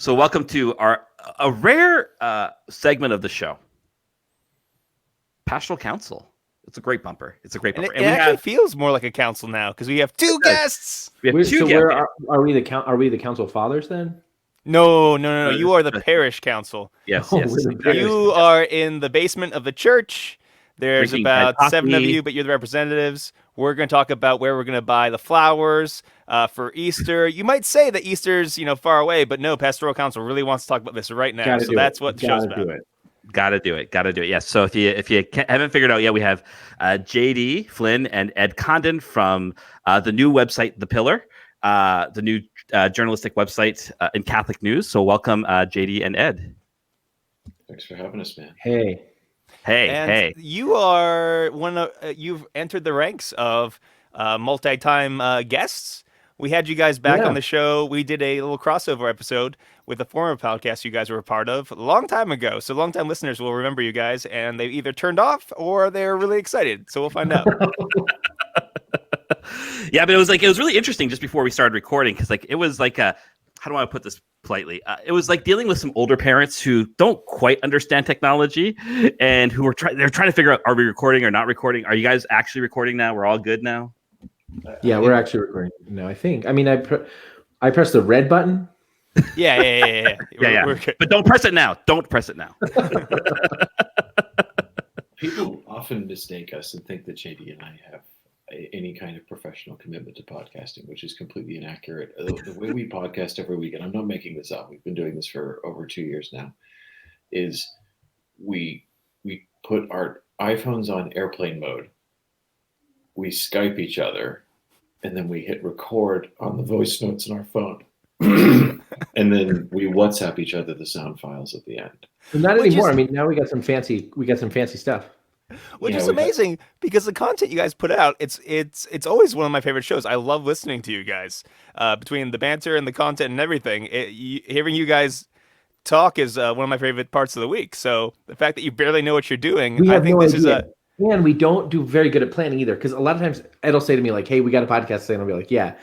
So welcome to a rare segment of the show, Pastoral Council. It's a great bumper. It's a great bumper. And it actually feels more like a council now because we have two guests. We have two guests. Where are we the council fathers then? No. You are the parish council. Yes. You are in the basement of the church. There's Drinking about coffee. 7 of you, but you're the representatives. We're going to talk about where we're going to buy the flowers for Easter. You might say that Easter's far away, but no, Pastoral Council really wants to talk about this right now. So that's what the show's about. Gotta do it. Yes. So if you haven't figured out yet, we have JD, Flynn, and Ed Condon from the new website, The Pillar, the new journalistic website in Catholic news. So welcome, JD and Ed. Thanks for having us, man. Hey. You are you've entered the ranks of multi-time guests. We had you guys back on the show. We did a little crossover episode with a former podcast you guys were a part of a long time ago. So long-time listeners will remember you guys, and they either turned off or they're really excited. So we'll find out. Yeah, but it was really interesting just before we started recording because it was like how do I put this politely? It was like dealing with some older parents who don't quite understand technology and who they're trying to figure out, are we recording or not recording? Are you guys actually recording now? We're all good now? Yeah, we're actually recording now, I think. I mean, I pressed the red button. Yeah. We're but don't press it now. People often mistake us and think that JD and I have any kind of professional commitment to podcasting, which is completely inaccurate. The way we podcast every week, and I'm not making this up, we've been doing this for over 2 years now, is we put our iPhones on airplane mode, we Skype each other, and then we hit record on the voice notes in our phone. And then we WhatsApp each other the sound files at the end. Well, not anymore. I mean, now we got some fancy stuff. Which is amazing because the content you guys put out, it's always one of my favorite shows. I love listening to you guys. Between the banter and the content and everything, hearing you guys talk is one of my favorite parts of the week. So the fact that you barely know what you're doing, I think this is And we don't do very good at planning either, because a lot of times Ed will say to me like, "Hey, we got a podcast today," and I'll be like, "Yeah,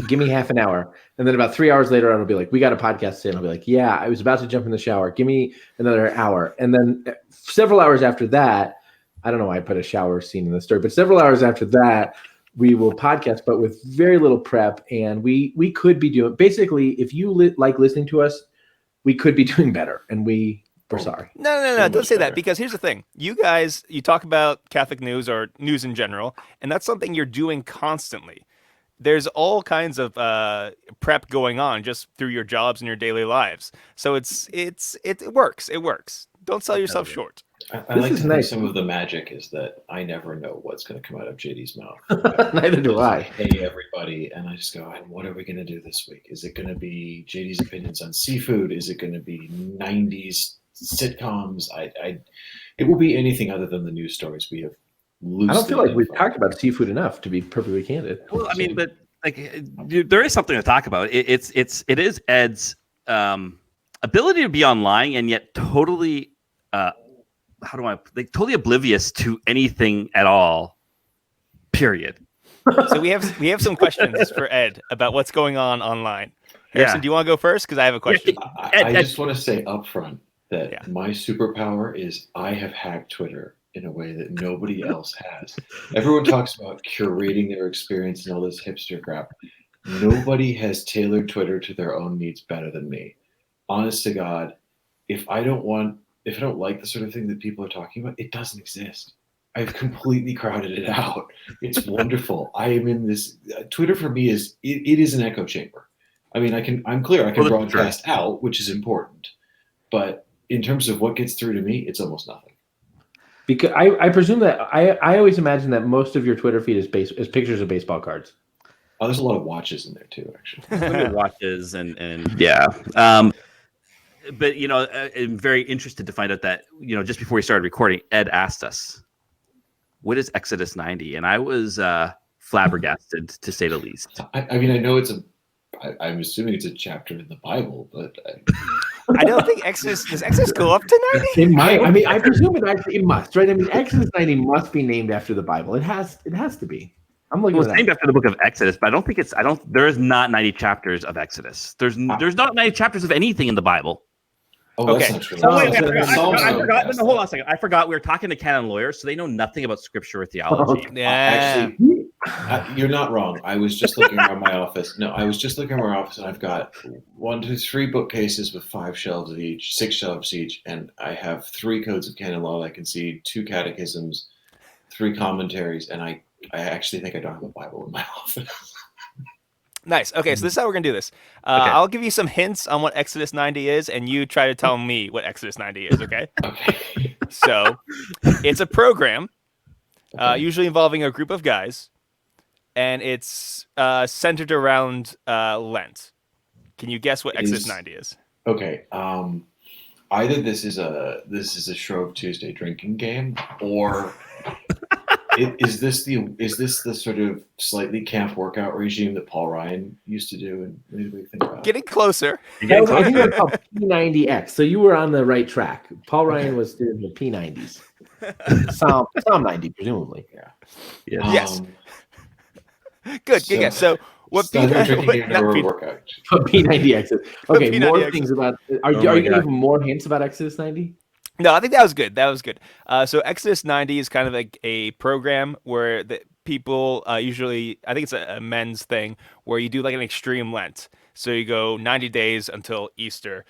give me half an hour." And then about 3 hours later, I'll be like, "We got a podcast today," and I'll be like, "Yeah, I was about to jump in the shower. Give me another hour." And then several hours after that, I don't know why I put a shower scene in the story, but several hours after that, we will podcast, but with very little prep. And we could be doing, basically, if you like listening to us, we could be doing better. And we're sorry. No, don't say that, because here's the thing. You guys, you talk about Catholic news or news in general, and that's something you're doing constantly. There's all kinds of prep going on just through your jobs and your daily lives. So it works. It works. Don't sell yourself short. I like to think some of the magic is that I never know what's going to come out of JD's mouth. Neither do I. Hey, everybody. And I just go, and what are we going to do this week? Is it going to be JD's opinions on seafood? Is it going to be 90s sitcoms? It will be anything other than the news stories we have. I don't feel like we've talked about seafood enough, to be perfectly candid. Well, I mean, but there is something to talk about. It is Ed's ability to be online and yet totally totally oblivious to anything at all. Period. So we have some questions for Ed about what's going on online. Harrison, do you want to go first? Because I have a question. I just want to say up front that my superpower is I have hacked Twitter in a way that nobody else has. Everyone talks about curating their experience and all this hipster crap. Nobody has tailored Twitter to their own needs better than me. Honest to God, if I don't like the sort of thing that people are talking about, it doesn't exist. I've completely crowded it out. It's wonderful. I am in this. Twitter for me it is an echo chamber. I mean, I'm clear. I can broadcast out, which is important, but in terms of what gets through to me, it's almost nothing. Because I presume that I always imagine that most of your Twitter feed is pictures of baseball cards. Oh, there's a lot of watches in there too, actually. Watches and yeah. But I'm very interested to find out that just before we started recording, Ed asked us, "What is Exodus 90?" And I was flabbergasted, to say the least. I mean, I know I'm assuming it's a chapter in the Bible, but I don't think does Exodus go up to 90? It might. I mean, I presume it must, right? I mean, Exodus 90 must be named after the Bible. It has to be. I'm looking Well, at it's named that. after the book of Exodus, but I don't think it's. I don't. There is not 90 chapters of Exodus. There's not 90 chapters of anything in the Bible. Oh, Okay. that's not true. Oh wait, so I forgot. then I the forgot. No, hold on a second. I forgot. We were talking to canon lawyers, so they know nothing about scripture or theology. Okay. Yeah. Actually, you're not wrong. I was just looking around my office. No, I was just looking around my office, and I've got 1, 2, 3 bookcases with 5 shelves each, 6 shelves each, and I have 3 codes of canon law that I can see, 2 catechisms, 3 commentaries, and I actually think I don't have a Bible in my office. Nice. Okay, so this is how we're gonna do this. Okay. I'll give you some hints on what Exodus 90 is, and you try to tell me what Exodus 90 is. Okay. Okay. So, it's a program, Okay. usually involving a group of guys, and it's centered around Lent. Can you guess what It Exodus is- 90 is? Okay. Either this is a Shrove Tuesday drinking game, or is this the sort of slightly camp workout regime that Paul Ryan used to do and Midway think about? Getting closer. You're getting I think closer. it's called P90X. So you were on the right track. Paul Ryan was doing the P90s. Psalm 90, presumably. Yes. Um, Good So- guess. So, what it's neither a drinking game not nor a P- workout. P90X. Okay, P90X. more things about. Are you my going to God. give more hints about Exodus 90? No, I think that was good. That was good. So Exodus 90 is kind of like a program where the people usually, I think it's a men's thing, where you do like an extreme Lent. So you go 90 days until Easter.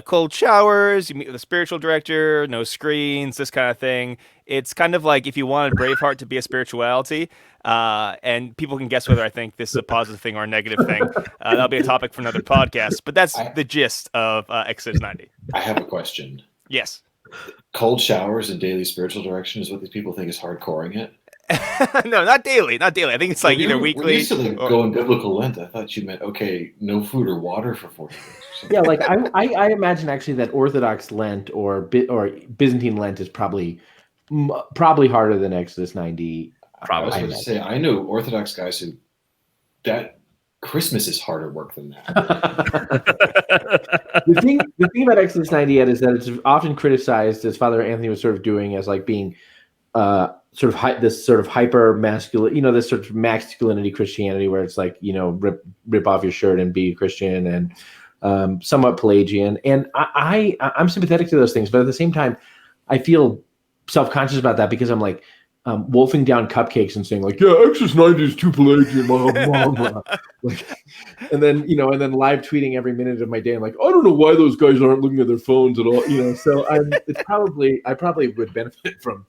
Cold showers, you meet with a spiritual director, no screens, this kind of thing. It's kind of like if you wanted Braveheart to be a spirituality, and people can guess whether I think this is a positive thing or a negative thing. That'll be a topic for another podcast. But that's the gist of Exodus 90. I have a question. Yes. Cold showers and daily spiritual direction is what these people think is hardcoring it. No, not daily. Not daily. I think it's like either We're weekly. used to like or- going biblical Lent. I thought you meant no food or water for 40 days. Or something. Yeah, like I imagine actually that Orthodox Lent or Byzantine Lent is probably harder than Exodus 90. I was Probably. going to say I know Orthodox guys who that Christmas is harder work than that. the thing about Exodus 90 is that it's often criticized, as Father Anthony was sort of doing, as like being this sort of hyper masculine, this sort of masculinity Christianity, where it's like rip off your shirt and be a Christian, and somewhat Pelagian. And I'm sympathetic to those things, but at the same time, I feel self-conscious about that because I'm like wolfing down cupcakes and saying like, yeah, Exodus 90 is too Pelagian, blah, blah, blah. Like, and then live tweeting every minute of my day. I'm like, I don't know why those guys aren't looking at their phones at all. So I probably would benefit from.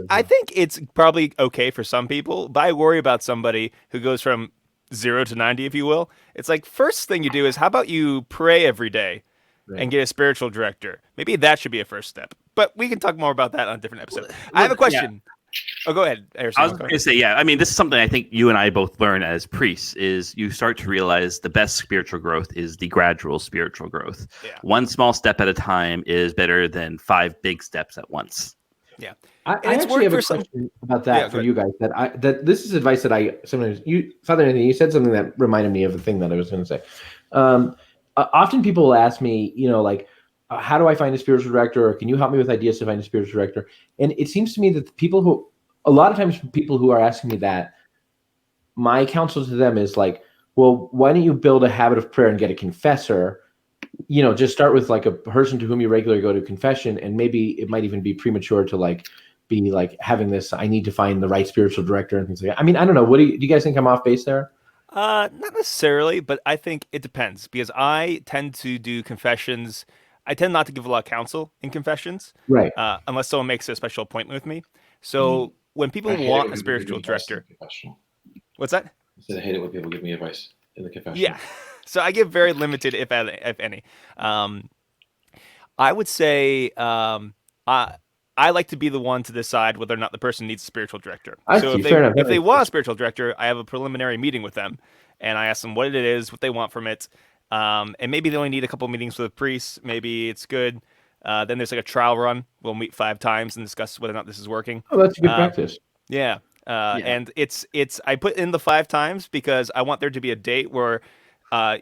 I think it's probably okay for some people, but I worry about somebody who goes from 0 to 90, if you will. It's like, first thing you do is, how about you pray every day and get a spiritual director? Maybe that should be a first step. But we can talk more about that on a different episode. I have a question. Oh, go ahead, Harrison. I was going to say, yeah. I mean, this is something I think you and I both learn as priests. Is you start to realize the best spiritual growth is the gradual spiritual growth. Yeah. One small step at a time is better than 5 big steps at once. Yeah. I it's actually have a worked for question about that Yeah, for go you guys. That this is advice that I sometimes Father Anthony, you said something that reminded me of a thing that I was going to say. Often people will ask me, like, how do I find a spiritual director, or can you help me with ideas to find a spiritual director? And it seems to me that a lot of times people who are asking me that, my counsel to them is like, well, why don't you build a habit of prayer and get a confessor? Just start with like a person to whom you regularly go to confession, and maybe it might even be premature to like be like having this, I need to find the right spiritual director and things like that. I mean, I don't know. Do you guys think I'm off base there? Not necessarily, but I think it depends, because I tend to do confessions. I tend not to give a lot of counsel in confessions, Right. Unless someone makes a special appointment with me. So when people I hate it want when a people give spiritual me advice in director, the confessional. what's that? I said I hate it when people give me advice in the confessional. Yeah. So I give very limited, if any. I would say I like to be the one to decide whether or not the person needs a spiritual director. I So see. Fair enough. if they want a spiritual director, I have a preliminary meeting with them, and I ask them what it is, what they want from it, and maybe they only need a couple meetings with a priest. Maybe it's good. Then there's like a trial run. We'll meet 5 times and discuss whether or not this is working. Oh, that's a good practice. Yeah. And it's I put in the 5 times because I want there to be a date where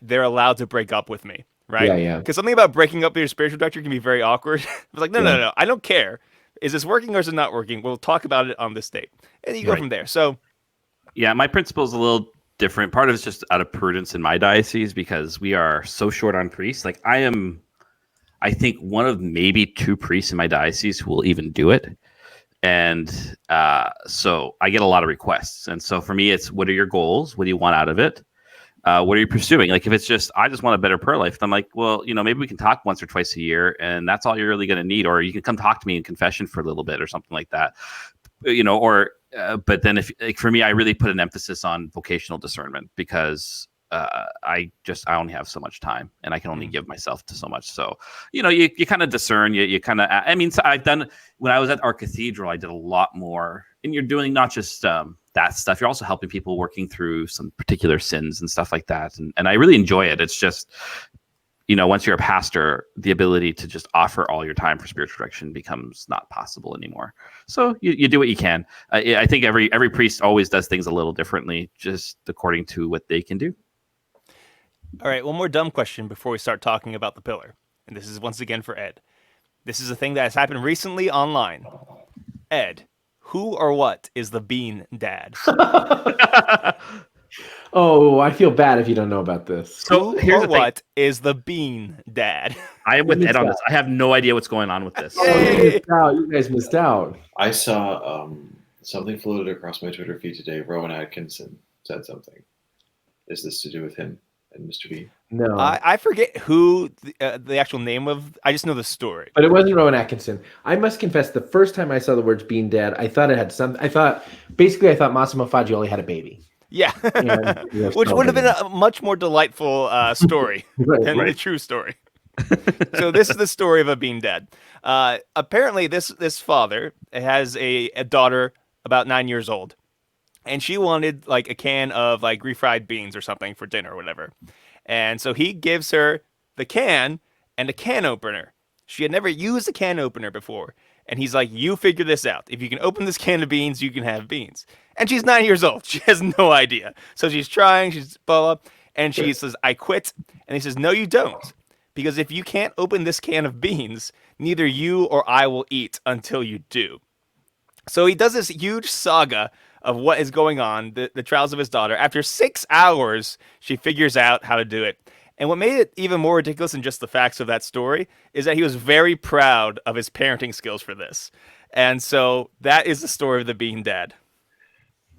they're allowed to break up with me, right? Yeah, yeah. Because something about breaking up with your spiritual director can be very awkward. It's like, no, I don't care. Is this working or is it not working? We'll talk about it on this date, and you go Right. from there. So Yeah, my principle is a little different. Part of it's just out of prudence in my diocese because we are so short on priests. Like I think one of maybe 2 priests in my diocese who will even do it. And so I get a lot of requests. And so for me, it's what are your goals? What do you want out of it? What are you pursuing? Like if it's just, I just want a better prayer life, then I'm like, well, maybe we can talk once or twice a year and that's all you're really going to need. Or you can come talk to me in confession for a little bit or something like that, but then if like for me, I really put an emphasis on vocational discernment because I only have so much time and I can only give myself to so much. So, you kind of discern, you kind of, so I've done, when I was at our cathedral, I did a lot more, and you're doing not just that stuff, you're also helping people working through some particular sins and stuff like that. And I really enjoy it. It's just, once you're a pastor, the ability to just offer all your time for spiritual direction becomes not possible anymore. So you do what you can. I think every priest always does things a little differently, just according to what they can do. All right, one more dumb question before we start talking about the pillar. And this is once again for Ed. This is a thing that has happened recently online. Ed, who or what is the bean dad? Oh, I feel bad if you don't know about this. So here's what is the bean dad? I am with Ed on this. I have no idea what's going on with this. You guys missed out. I saw something floated across my Twitter feed today. Rowan Atkinson said something. Is this to do with him and Mr. Bean? No. I forget who the actual name of. I just know the story. But it wasn't Rowan Atkinson. I must confess, the first time I saw the words bean dad, I thought it had some. I thought Massimo Fagioli had a baby. Yeah, which would have been a much more delightful story than the true story. So this is the story of a bean dad. Apparently, this father has a daughter about 9 years old, and she wanted like a can of like refried beans or something for dinner or whatever. And so he gives her the can and a can opener. She had never used a can opener before. And he's like, you figure this out. If you can open this can of beans, you can have beans. And she's 9 years old. She has no idea. So she's trying, she's blah, blah, and she says, I quit. And he says, no, you don't. Because if you can't open this can of beans, neither you or I will eat until you do. So he does this huge saga of what is going on, the trials of his daughter. After 6 hours, she figures out how to do it. And what made it even more ridiculous than just the facts of that story is that he was very proud of his parenting skills for this. And so that is the story of the bean dad.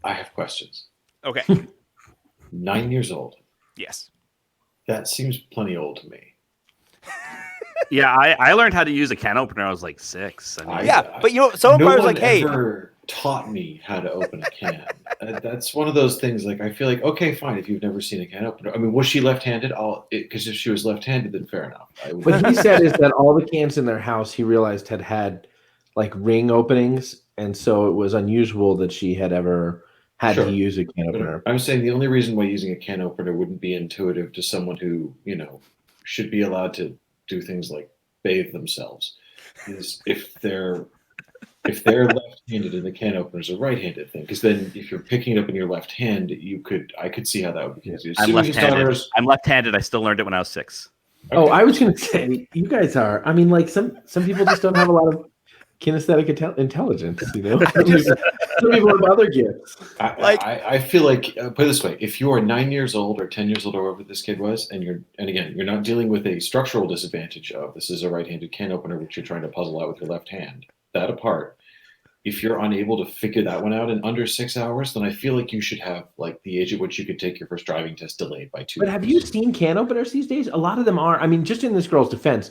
I have questions. Okay. 9 years old. Yes. That seems plenty old to me. Yeah, I learned how to use a can opener. I was like 6. But someone was like, "Hey." Ever taught me how to open a can. That's one of those things. Like I feel like, okay, fine. If you've never seen a can opener, I mean, was she left-handed? Because if she was left-handed, then fair enough. What he said is that all the cans in their house, he realized had like ring openings, and so it was unusual that she had ever had to use a can opener. I'm saying the only reason why using a can opener wouldn't be intuitive to someone who, should be allowed to do things like bathe themselves is if they're left-handed and the can opener is a right-handed thing. Because then if you're picking it up in your left hand, I could see how that would be. I'm left-handed. I still learned it when I was 6. Okay. Oh, I was going to say, you guys are. I mean, like some people just don't have a lot of kinesthetic intelligence. Some people have other gifts. I feel like put it this way: if you are 9 years old or 10 years old or whatever this kid was, and again you're not dealing with a structural disadvantage of this is a right-handed can opener which you're trying to puzzle out with your left hand. That apart, if you're unable to figure that one out in under 6 hours, then I feel like you should have like the age at which you could take your first driving test delayed by 2 But years. Have you seen can openers these days? A lot of them are. I mean, just in this girl's defense,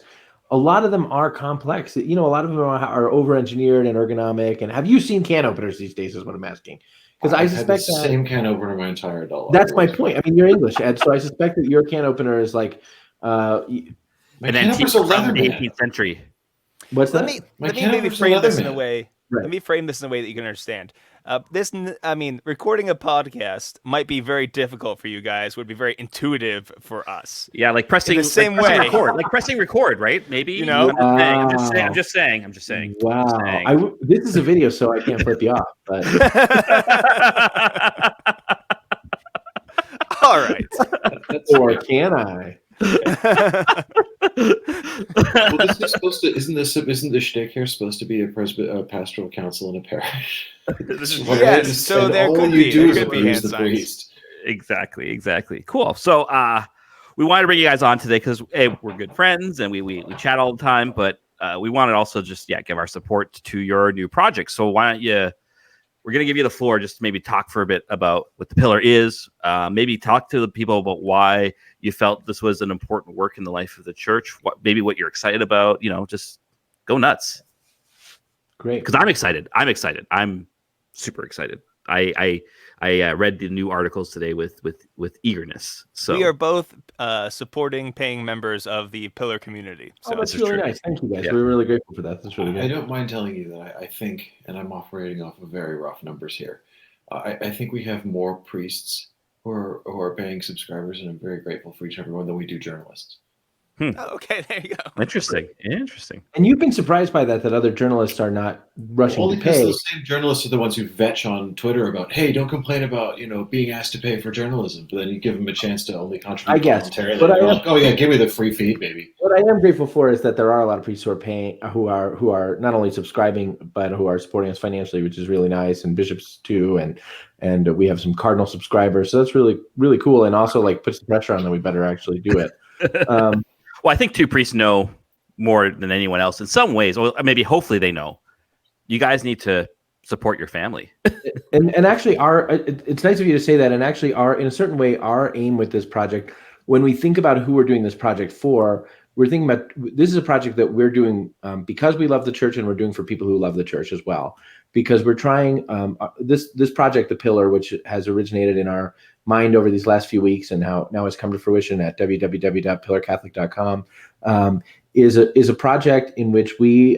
a lot of them are complex. A lot of them are over-engineered and ergonomic. And have you seen can openers these days is what I'm asking. Because I suspect had the same can opener my entire adult life. That's my point. I mean, you're English, Ed, so I suspect that your can opener is like an antique from the 18th century. What's that? Let me maybe frame this in a way. Right. Let me frame this in a way that you can understand. Recording a podcast might be very difficult for you guys. Would be very intuitive for us. Yeah, like pressing in the same way. Record, like pressing record, right? Maybe. I'm just saying. Wow. This is a video, so I can't flip you off. But all right. Or can I? Well, this is supposed to. Isn't the shtick here supposed to be a pastoral council in a parish? Yes, Just, so and there all could you be do there is could be abuse hand the signs. priest. Exactly. Cool. So we wanted to bring you guys on today because we're good friends and we chat all the time, but we wanted to also just give our support to your new project. So why don't you? We're going to give you the floor just to maybe talk for a bit about what the pillar is. Maybe talk to the people about why you felt this was an important work in the life of the church. Maybe what you're excited about. Just go nuts. Great. Because I'm excited. I'm super excited. I read the new articles today with eagerness. So we are both supporting paying members of the Pillar community. So that's really nice. Thank you, guys. Yeah. We're really grateful for that. That's really good. I don't mind telling you that I think, and I'm operating off of very rough numbers here. I think we have more priests who are paying subscribers, and I'm very grateful for each and every one than we do journalists. Oh, okay, there you go. Interesting. And you've been surprised by that other journalists are not rushing Only to because pay. those same journalists are the ones who vetch on Twitter about, hey, don't complain about being asked to pay for journalism, but then you give them a chance to only contribute I guess, voluntarily. but They're like, oh yeah, give me the free feed, baby. What I am grateful for is that there are a lot of priests who are paying, who are not only subscribing but who are supporting us financially, which is really nice, and bishops too, and we have some cardinal subscribers, so that's really cool, and also like puts the pressure on that we better actually do it. Well, I think two priests know more than anyone else in some ways, or maybe hopefully they know. You guys need to support your family. and actually, it's nice of you to say that. And actually, in a certain way, our aim with this project, when we think about who we're doing this project for, we're thinking about this is a project that we're doing because we love the church, and we're doing for people who love the church as well. Because we're trying this project, the Pillar, which has originated in our mind over these last few weeks, and now has come to fruition at www.pillarcatholic.com, is a project in which we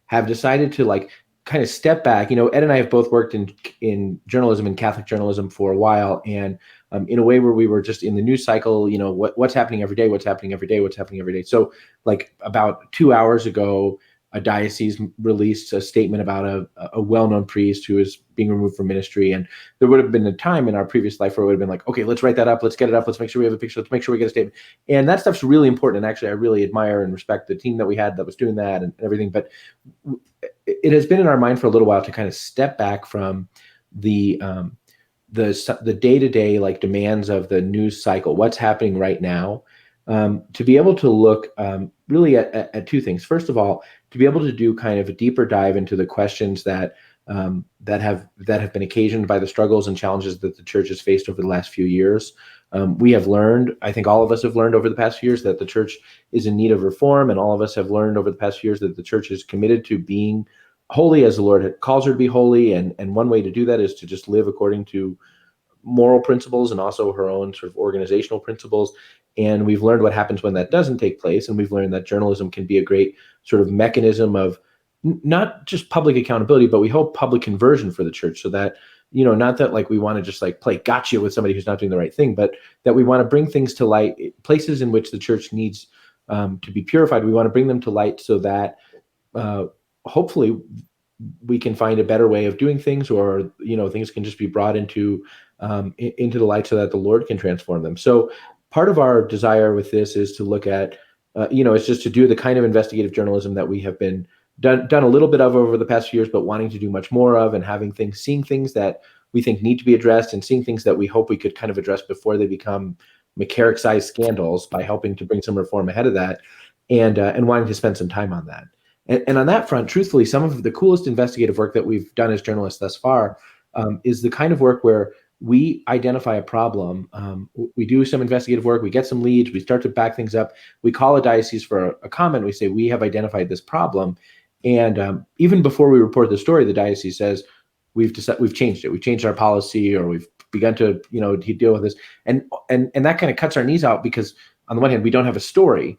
have decided to kind of step back. Ed and I have both worked in journalism and Catholic journalism for a while, and in a way where we were just in the news cycle, what's happening every day. So about 2 hours ago, a diocese released a statement about a well-known priest who is being removed from ministry. And there would have been a time in our previous life where it would have been like, okay, let's write that up. Let's get it up. Let's make sure we have a picture. Let's make sure we get a statement. And that stuff's really important. And actually, I really admire and respect the team that we had that was doing that and everything. But it has been in our mind for a little while to kind of step back from the day-to-day demands of the news cycle, what's happening right now, to be able to look really at two things. First of all, to be able to do kind of a deeper dive into the questions that have been occasioned by the struggles and challenges that the church has faced over the last few years. We have learned, I think all of us have learned over the past few years, that the church is in need of reform, and all of us have learned over the past few years that the church is committed to being holy as the Lord calls her to be holy, and one way to do that is to just live according to moral principles and also her own sort of organizational principles. And we've learned what happens when that doesn't take place, and we've learned that journalism can be a great sort of mechanism of not just public accountability, but we hope public conversion for the church, so that not that we want to just play gotcha with somebody who's not doing the right thing, but that we want to bring things to light, places in which the church needs to be purified. We want to bring them to light so that hopefully we can find a better way of doing things, or things can just be brought into the light so that the Lord can transform them. So part of our desire with this is to look at it's just to do the kind of investigative journalism that we have been done a little bit of over the past few years, but wanting to do much more of, and seeing things that we think need to be addressed, and seeing things that we hope we could kind of address before they become McCarrick-sized scandals, by helping to bring some reform ahead of that, and wanting to spend some time on that. And on that front, truthfully, some of the coolest investigative work that we've done as journalists thus far is the kind of work where we identify a problem. We do some investigative work, we get some leads, we start to back things up, we call a diocese for a comment, we say, we have identified this problem. And even before we report the story, the diocese says, we've changed it. We've changed our policy, or we've begun to, deal with this. And that kind of cuts our knees out, because on the one hand, we don't have a story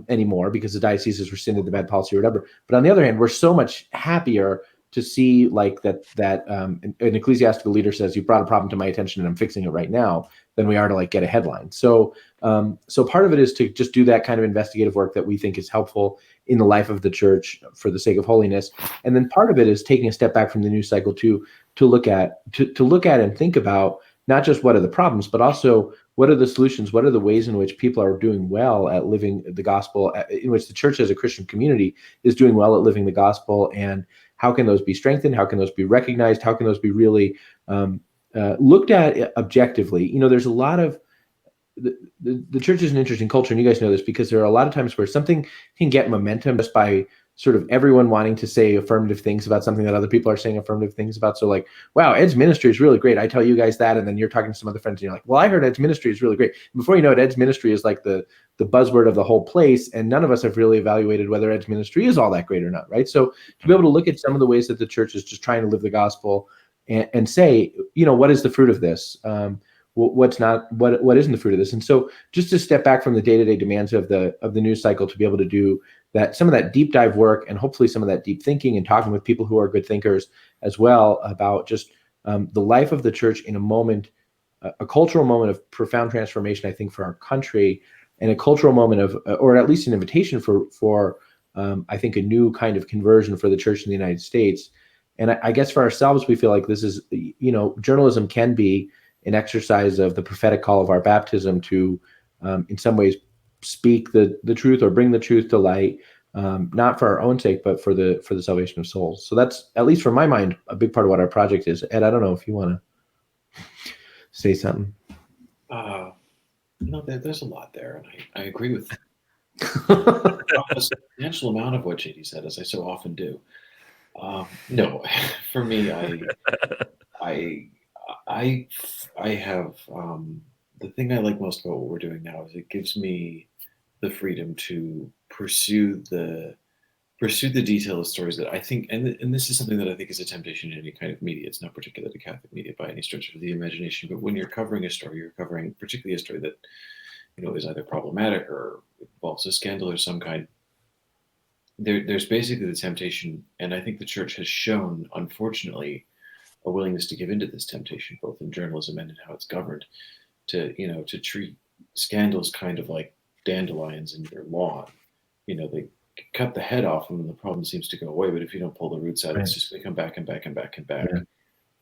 anymore because the diocese has rescinded the bad policy or whatever. But on the other hand, we're so much happier to see that an ecclesiastical leader says, you brought a problem to my attention and I'm fixing it right now, than we are to get a headline. So part of it is to just do that kind of investigative work that we think is helpful in the life of the church for the sake of holiness. And then part of it is taking a step back from the news cycle to look at and think about not just what are the problems, but also what are the solutions? What are the ways in which people are doing well at living the gospel, in which the church as a Christian community is doing well at living the gospel? And how can those be strengthened? How can those be recognized? How can those be really looked at objectively? There's a lot of, the church is an interesting culture, and you guys know this, because there are a lot of times where something can get momentum just by sort of everyone wanting to say affirmative things about something that other people are saying affirmative things about. So like, wow, Ed's ministry is really great. I tell you guys that, and then you're talking to some other friends and you're like, well, I heard Ed's ministry is really great. And before you know it, Ed's ministry is like the buzzword of the whole place, and none of us have really evaluated whether Ed's ministry is all that great or not, right? So to be able to look at some of the ways that the church is just trying to live the gospel and say, what is the fruit of this? What's not, what isn't the fruit of this? And so just to step back from the day-to-day demands of the news cycle, to be able to do that, some of that deep dive work, and hopefully some of that deep thinking, and talking with people who are good thinkers as well about just the life of the church in a moment, a cultural moment of profound transformation, I think, for our country, and a cultural moment of, or at least an invitation for I think, a new kind of conversion for the church in the United States. And I guess for ourselves, we feel like this is, journalism can be an exercise of the prophetic call of our baptism to, in some ways, speak the truth or bring the truth to light, not for our own sake, but for the salvation of souls. So that's, at least for my mind, a big part of what our project is. Ed, I don't know if you want to say something. There's a lot there, and I agree with a substantial amount of what JD said, as I so often do. No, for me, I have the thing I like most about what we're doing now is it gives me the freedom to pursue the detail of stories that I think, and this is something that I think is a temptation in any kind of media. It's not particularly Catholic media by any stretch of the imagination, but when you're covering a story, you're covering particularly a story that is either problematic or involves a scandal or some kind. There's basically the temptation, and I think the church has shown, unfortunately, a willingness to give into this temptation, both in journalism and in how it's governed, to treat scandals kind of like dandelions in your lawn. They cut the head off them and the problem seems to go away, but if you don't pull the roots out, it's just going to come back and back and back and back. Yeah.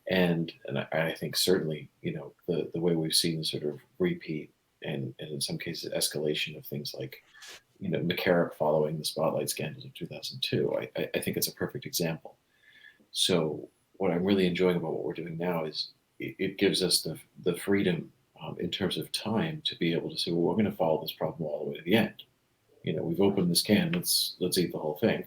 And I think certainly, the way we've seen the sort of repeat and in some cases escalation of things like, McCarrick following the Spotlight scandals of 2002, I think it's a perfect example. So what I'm really enjoying about what we're doing now is it gives us the freedom in terms of time to be able to say, well, we're going to follow this problem all the way to the end. We've opened this can, let's eat the whole thing,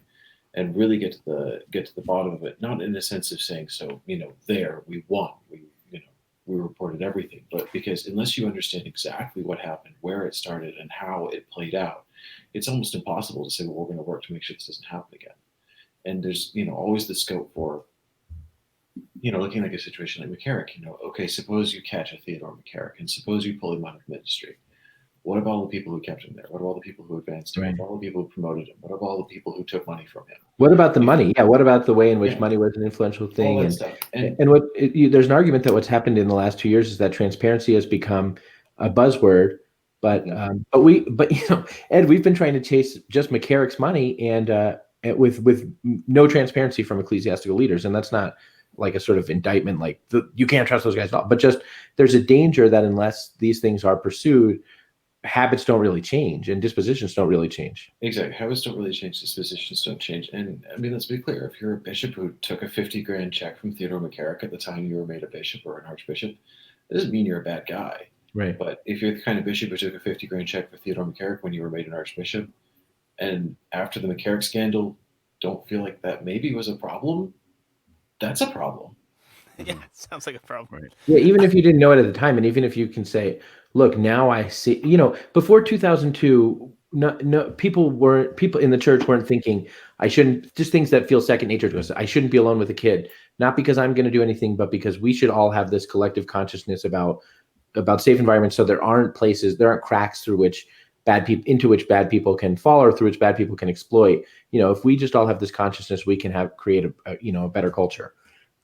and really get to the bottom of it. Not in the sense of saying, so there we won, we reported everything, but because unless you understand exactly what happened, where it started, and how it played out, it's almost impossible to say, well, we're going to work to make sure this doesn't happen again. And there's always the scope for looking like a situation like McCarrick. Okay, suppose you catch a Theodore McCarrick, and suppose you pull him out of ministry. What about all the people who kept him there? What about all the people who advanced him? Right. What about all the people who promoted him? What about all the people who took money from him? What about the money? Yeah, what about the way in which money was an influential thing? All that stuff. And there's an argument that what's happened in the last 2 years is that transparency has become a buzzword. But Ed, we've been trying to chase just McCarrick's money and with no transparency from ecclesiastical leaders, and that's not like a sort of indictment, like you can't trust those guys at all. But just there's a danger that unless these things are pursued, habits don't really change and dispositions don't really change. Exactly. Habits don't really change, dispositions don't change. And I mean, let's be clear. If you're a bishop who took a $50,000 check from Theodore McCarrick at the time you were made a bishop or an archbishop, that doesn't mean you're a bad guy. Right. But if you're the kind of bishop who took a $50,000 check for Theodore McCarrick when you were made an archbishop, and after the McCarrick scandal, don't feel like that maybe was a problem, that's a problem. Yeah, it sounds like a problem. Right. Yeah, even if you didn't know it at the time, and even if you can say, look, now I see, before 2002, people in the church weren't thinking, I shouldn't, just things that feel second nature to us. I shouldn't be alone with a kid, not because I'm going to do anything, but because we should all have this collective consciousness about safe environments. So there aren't cracks through which into which bad people can fall or through which bad people can exploit. If we just all have this consciousness, we can create a better culture.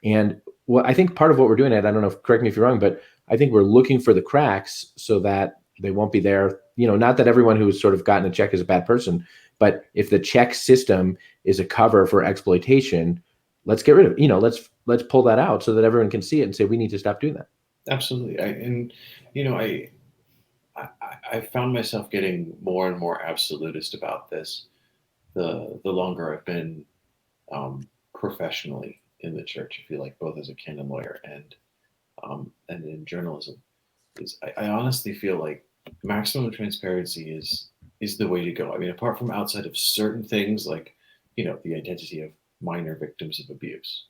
And what I think part of what we're doing, Ed, I don't know, correct me if you're wrong, but I think we're looking for the cracks so that they won't be there. Not that everyone who's sort of gotten a check is a bad person, but if the check system is a cover for exploitation, let's get rid of it. Let's pull that out so that everyone can see it and say, we need to stop doing that. Absolutely. I found myself getting more and more absolutist about this the longer I've been professionally in the church. I feel like both as a canon lawyer and in journalism, is I honestly feel like maximum transparency is the way to go. I mean, apart from outside of certain things like the identity of minor victims of abuse,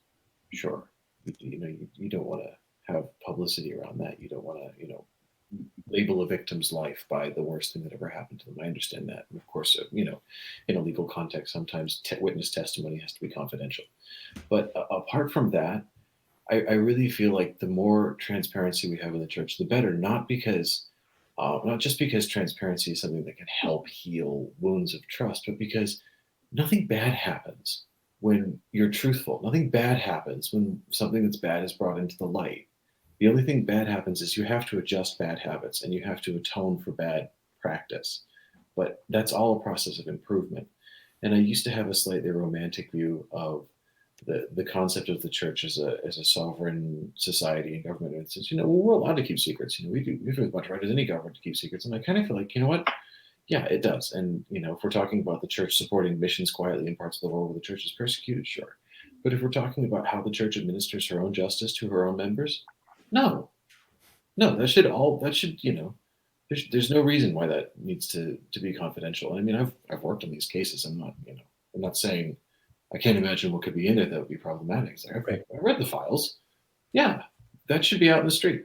sure, you don't want to have publicity around that. You don't want to label a victim's life by the worst thing that ever happened to them. I understand that. And of course, in a legal context, sometimes witness testimony has to be confidential. But apart from that, I really feel like the more transparency we have in the church, the better. Not just because transparency is something that can help heal wounds of trust, but because nothing bad happens when you're truthful. Nothing bad happens when something that's bad is brought into the light. The only thing bad happens is you have to adjust bad habits and you have to atone for bad practice. But that's all a process of improvement. And I used to have a slightly romantic view of the concept of the church as a sovereign society and government. And since we're allowed to keep secrets. We have as much right as any government to keep secrets. And I kind of feel like, what? Yeah, it does. And if we're talking about the church supporting missions quietly in parts of the world where the church is persecuted, sure. But if we're talking about how the church administers her own justice to her own members, no, there's no reason why that needs to be confidential. I mean, I've worked on these cases. I'm not saying I can't imagine what could be in it that would be problematic. It's like, I read the files. Yeah, that should be out in the street.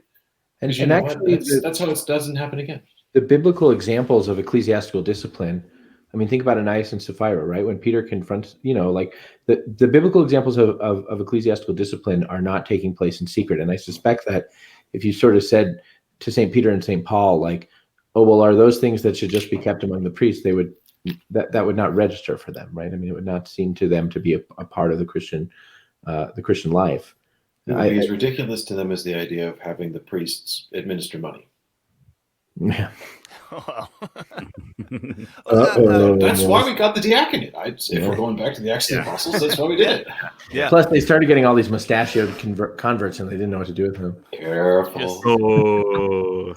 And actually, that's how it doesn't happen again. The biblical examples of ecclesiastical discipline. I mean, think about Ananias and Sapphira, right? When Peter confronts, like the biblical examples of ecclesiastical discipline are not taking place in secret. And I suspect that if you sort of said to St. Peter and St. Paul, like, oh, well, are those things that should just be kept among the priests? That would not register for them, right? I mean, it would not seem to them to be a part of the Christian life. It's ridiculous to them as the idea of having the priests administer money. Yeah. That's why we got the diaconate. If we're going back to the Acts of the Apostles, that's why we did it. Yeah. Plus, they started getting all these mustachioed converts, and they didn't know what to do with them. Careful.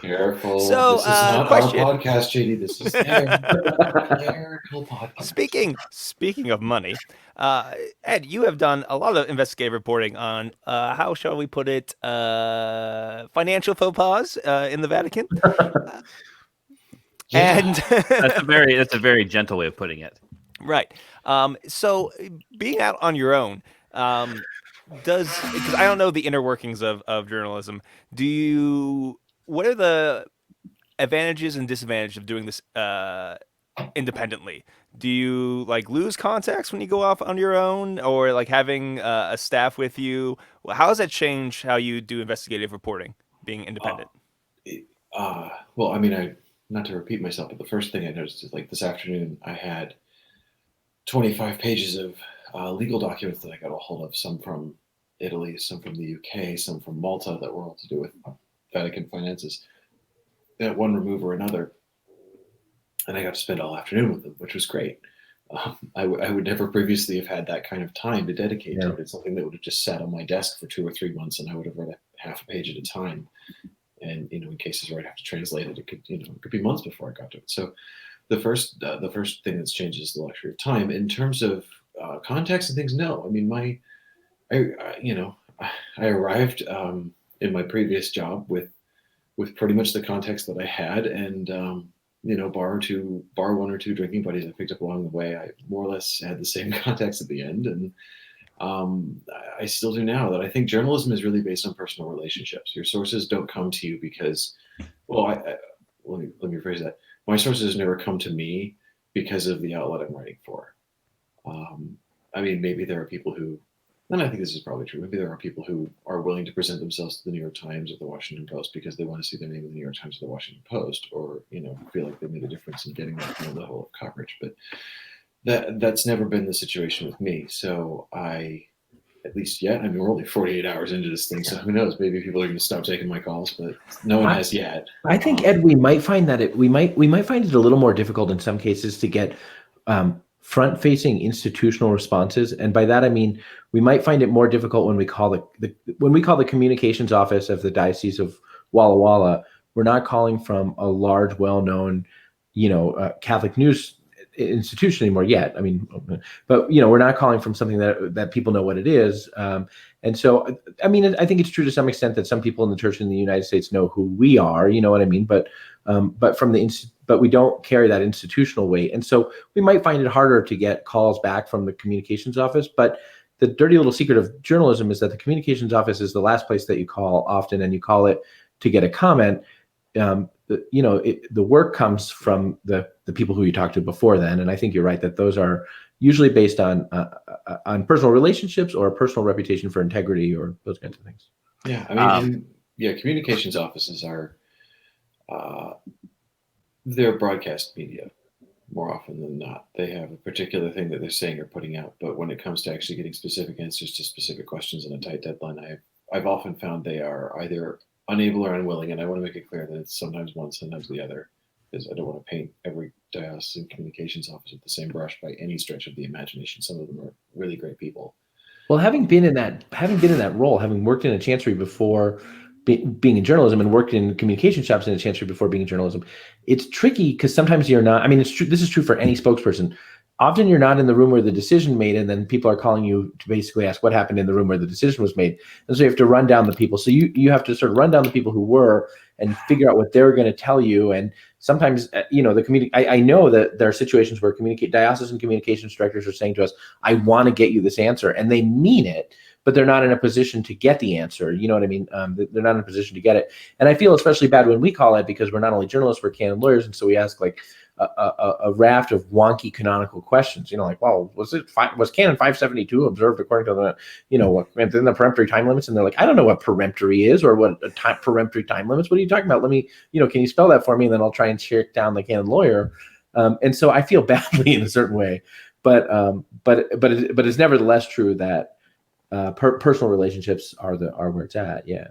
Careful. So, this is not question. our podcast, JD. This is their podcast. Speaking of money, Ed, you have done a lot of investigative reporting on how shall we put it, financial faux pas in the Vatican. And that's a very gentle way of putting it. Right. So being out on your own, because I don't know the inner workings of journalism, what are the advantages and disadvantages of doing this independently? Do you lose contacts when you go off on your own, or having a staff with you? How does that change how you do investigative reporting, being independent? Well, I mean, not to repeat myself, but the first thing I noticed is this afternoon I had 25 pages of legal documents that I got a hold of, some from Italy, some from the UK, some from Malta, that were all to do with Vatican finances, at one remove or another. And I got to spend all afternoon with them, which was great. I would never previously have had that kind of time to dedicate to it. It's something that would have just sat on my desk for 2 or 3 months, and I would have read half a page at a time. And in cases where I'd have to translate it, it could be months before I got to it. So the first thing that's changed is the luxury of time. In terms of context and things, no. I mean, I arrived in my previous job with pretty much the context that I had, and bar one or two drinking buddies I picked up along the way. I more or less had the same context at the end, and I still do now. That I think journalism is really based on personal relationships. Your sources don't come to you because, let me rephrase that. My sources never come to me because of the outlet I'm writing for. I mean, maybe there are people who, and I think this is probably true, maybe there are people who are willing to present themselves to the New York Times or the Washington Post because they want to see their name in the New York Times or the Washington Post, or feel like they made a difference in getting that kind of level of coverage. But that's never been the situation with me. So at least yet, I mean, we're only 48 hours into this thing, so who knows? Maybe people are going to stop taking my calls, but no one has yet. I think, Ed, we might find that we might find it a little more difficult in some cases to get front-facing institutional responses, and by that I mean we might find it more difficult when we call the communications office of the Diocese of Walla Walla We're not calling from a large, well-known, Catholic news institution anymore yet. I mean, but we're not calling from something that people know what it is. And so, I mean, I think it's true to some extent that some people in the church in the United States know who we are. You know what I mean? But we don't carry that institutional weight, and so we might find it harder to get calls back from the communications office. But the dirty little secret of journalism is that the communications office is the last place that you call often, and you call it to get a comment. The work comes from the people who you talked to before then, and I think you're right that those are usually based on personal relationships or a personal reputation for integrity or those kinds of things. Yeah, I mean, communications offices are they're broadcast media more often than not. They have a particular thing that they're saying or putting out, but when it comes to actually getting specific answers to specific questions in a tight deadline, I've often found they are either unable or unwilling, and I want to make it clear that it's sometimes one, sometimes the other, because I don't want to paint every diocesan communications office with the same brush by any stretch of the imagination. Some of them are really great people. Well, having been in that role, having worked in a chancery before being in journalism and worked in communication shops in a chancery before being in journalism, it's tricky because sometimes you're not. I mean, it's true. This is true for any spokesperson. Often you're not in the room where the decision made, and then people are calling you to basically ask what happened in the room where the decision was made. And so you have to run down the people. So you have to sort of run down the people who were and figure out what they're going to tell you. And sometimes, I know that there are situations where diocesan communications directors are saying to us, "I want to get you this answer," and they mean it, but they're not in a position to get the answer. You know what I mean? They're not in a position to get it. And I feel especially bad when we call it because we're not only journalists, we're canon lawyers, and so we ask like a raft of wonky canonical questions, well, was canon 572 observed according to the, within the peremptory time limits? And they're like, I don't know what peremptory is or what peremptory time limits. What are you talking about? Let me, can you spell that for me? And then I'll try and check down the canon lawyer. And so I feel badly in a certain way, but it's nevertheless true that personal relationships are where it's at. Yeah.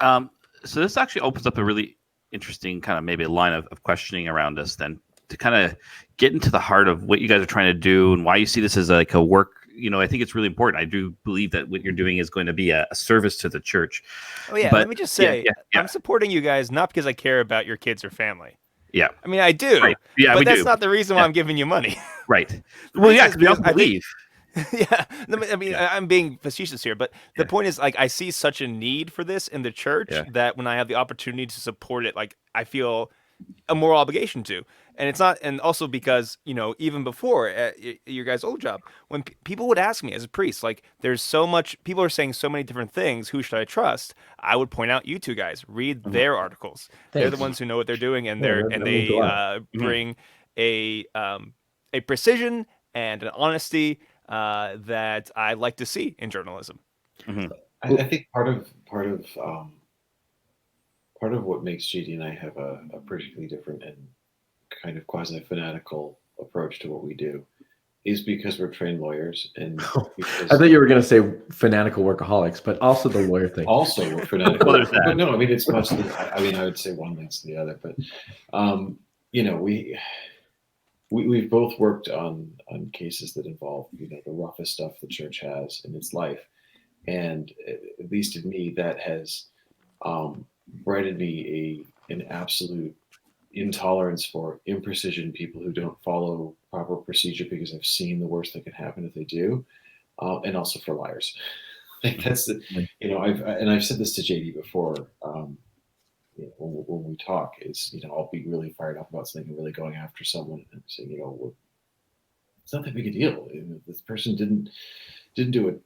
So this actually opens up a really interesting kind of maybe a line of questioning around us then to kind of get into the heart of what you guys are trying to do and why you see this as like a work. I think it's really important. I do believe that what you're doing is going to be a service to the church. Oh yeah. But let me just say, I'm supporting you guys not because I care about your kids or family. Yeah. I mean, I do. Right. Yeah, but that's not the reason why I'm giving you money. Right. Well, yeah, because we don't believe. Yeah, I mean, I'm being facetious here, but the point is, like, I see such a need for this in the church that when I have the opportunity to support it, like, I feel a moral obligation to. And it's not, and also because, even before your guys' old job, when people would ask me as a priest, like, there's so much, people are saying so many different things, who should I trust? I would point out you two guys, read their articles. Thanks. They're the ones who know what they're doing, and they bring a precision and an honesty that I like to see in journalism. Mm-hmm. I think part of what makes JD and I have a particularly different and kind of quasi-fanatical approach to what we do is because we're trained lawyers, and I thought you were going to say fanatical workaholics, but also the lawyer thing. Also, we're fanatical. But no, I mean it's much. I would say one leads to the other, but We've both worked on cases that involve, the roughest stuff the church has in its life. And at least in me, that has bred me an absolute intolerance for imprecision people who don't follow proper procedure, because I've seen the worst that can happen if they do, and also for liars. That's I've said this to JD before. When we talk, is I'll be really fired up about something and really going after someone and saying, it's not that big a deal. This person didn't do an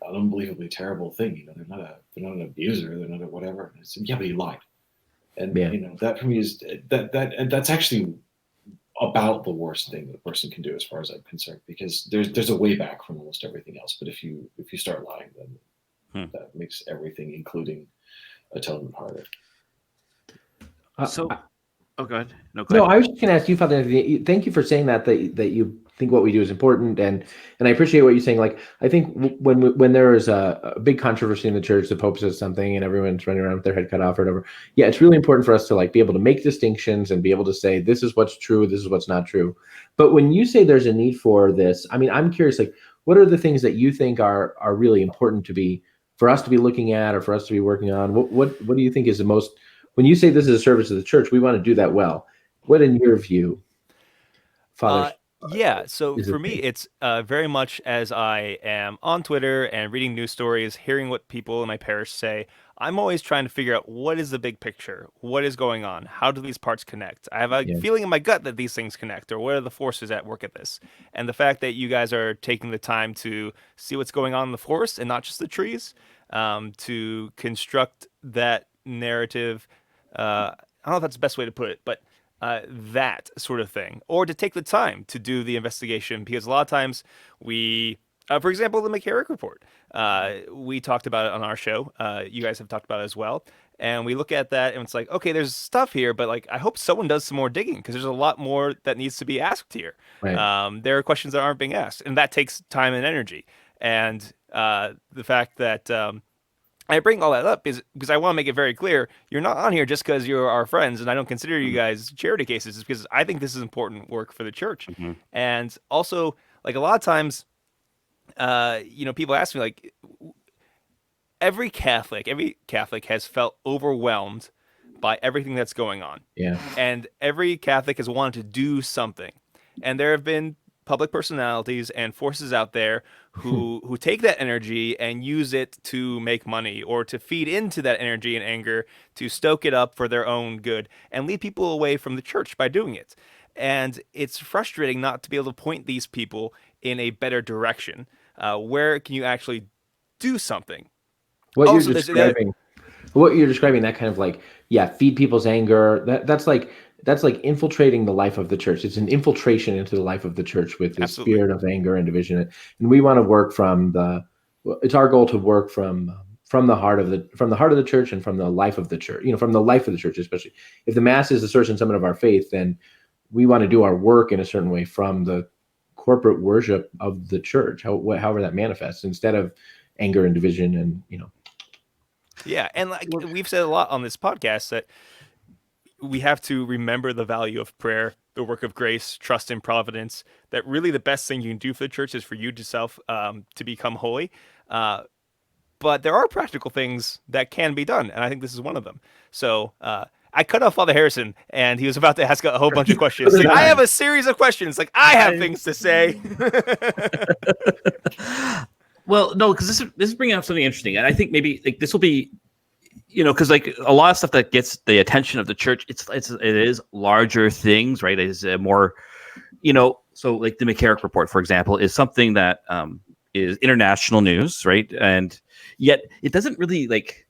unbelievably terrible thing. They're not an abuser. They're not a whatever. And I said, yeah, but he lied. And that for me is and that's actually about the worst thing that a person can do, as far as I'm concerned, because there's a way back from almost everything else. But if you start lying, then that makes everything, including atonement, harder. Go ahead. No, I was just going to ask you, Father Anthony, thank you for saying that you think what we do is important, and I appreciate what you're saying. Like, I think when there is a big controversy in the church, the Pope says something and everyone's running around with their head cut off or whatever. Yeah, it's really important for us to like be able to make distinctions and be able to say this is what's true, this is what's not true. But when you say there's a need for this, I mean, I'm curious, like, what are the things that you think are really important for us to be looking at or for us to be working on? What do you think is the most when you say this is a service of the church, we want to do that well. What, in your view, Father? Yeah, so is for a me, thing? it's very much as I am on Twitter and reading news stories, hearing what people in my parish say. I'm always trying to figure out what is the big picture, what is going on, how do these parts connect. I have a Yeah. feeling in my gut that these things connect, or what are the forces at work at this. And the fact that you guys are taking the time to see what's going on in the forest and not just the trees, to construct that narrative. I don't know if that's the best way to put it, but that sort of thing, or to take the time to do the investigation, because a lot of times for example, the McCarrick report, we talked about it on our show. You guys have talked about it as well, and we look at that and it's like, okay, there's stuff here, but like I hope someone does some more digging because there's a lot more that needs to be asked here. Right. There are questions that aren't being asked, and that takes time and energy. And the fact that I bring all that up is because I want to make it very clear you're not on here just because you're our friends, and I don't consider you guys charity cases. It's because I think this is important work for the church, Mm-hmm. and also like a lot of times, people ask me like, every Catholic has felt overwhelmed by everything that's going on, Yeah. and every Catholic has wanted to do something, and there have been public personalities and forces out there who take that energy and use it to make money or to feed into that energy and anger to stoke it up for their own good and lead people away from the church by doing it. And it's frustrating not to be able to point these people in a better direction. Where can you actually do something? What Also, you're there's the other, describing, that kind of like, yeah, feed people's anger. That's like infiltrating the life of the church. It's an infiltration into the life of the church with this absolutely. spirit of anger and division. And we want to work it's our goal to work from the heart of the church and from the life of the church, from the life of the church, especially if the mass is a source and summit of our faith, then we want to do our work in a certain way from the corporate worship of the church, however that manifests, instead of anger and division and. Yeah, and like we've said a lot on this podcast that we have to remember the value of prayer, the work of grace, trust in providence. That really the best thing you can do for the church is for you to become holy. But there are practical things that can be done, and I think this is one of them. So I cut off Father Harrison, and he was about to ask a whole bunch of questions. Like, I have a series of questions. Like, I have things to say. Well, no, because this is bringing up something interesting, and I think maybe like this will be, because like a lot of stuff that gets the attention of the church, it is larger things, right? It is more, so like the McCarrick report, for example, is something that is international news, right? And yet it doesn't really like.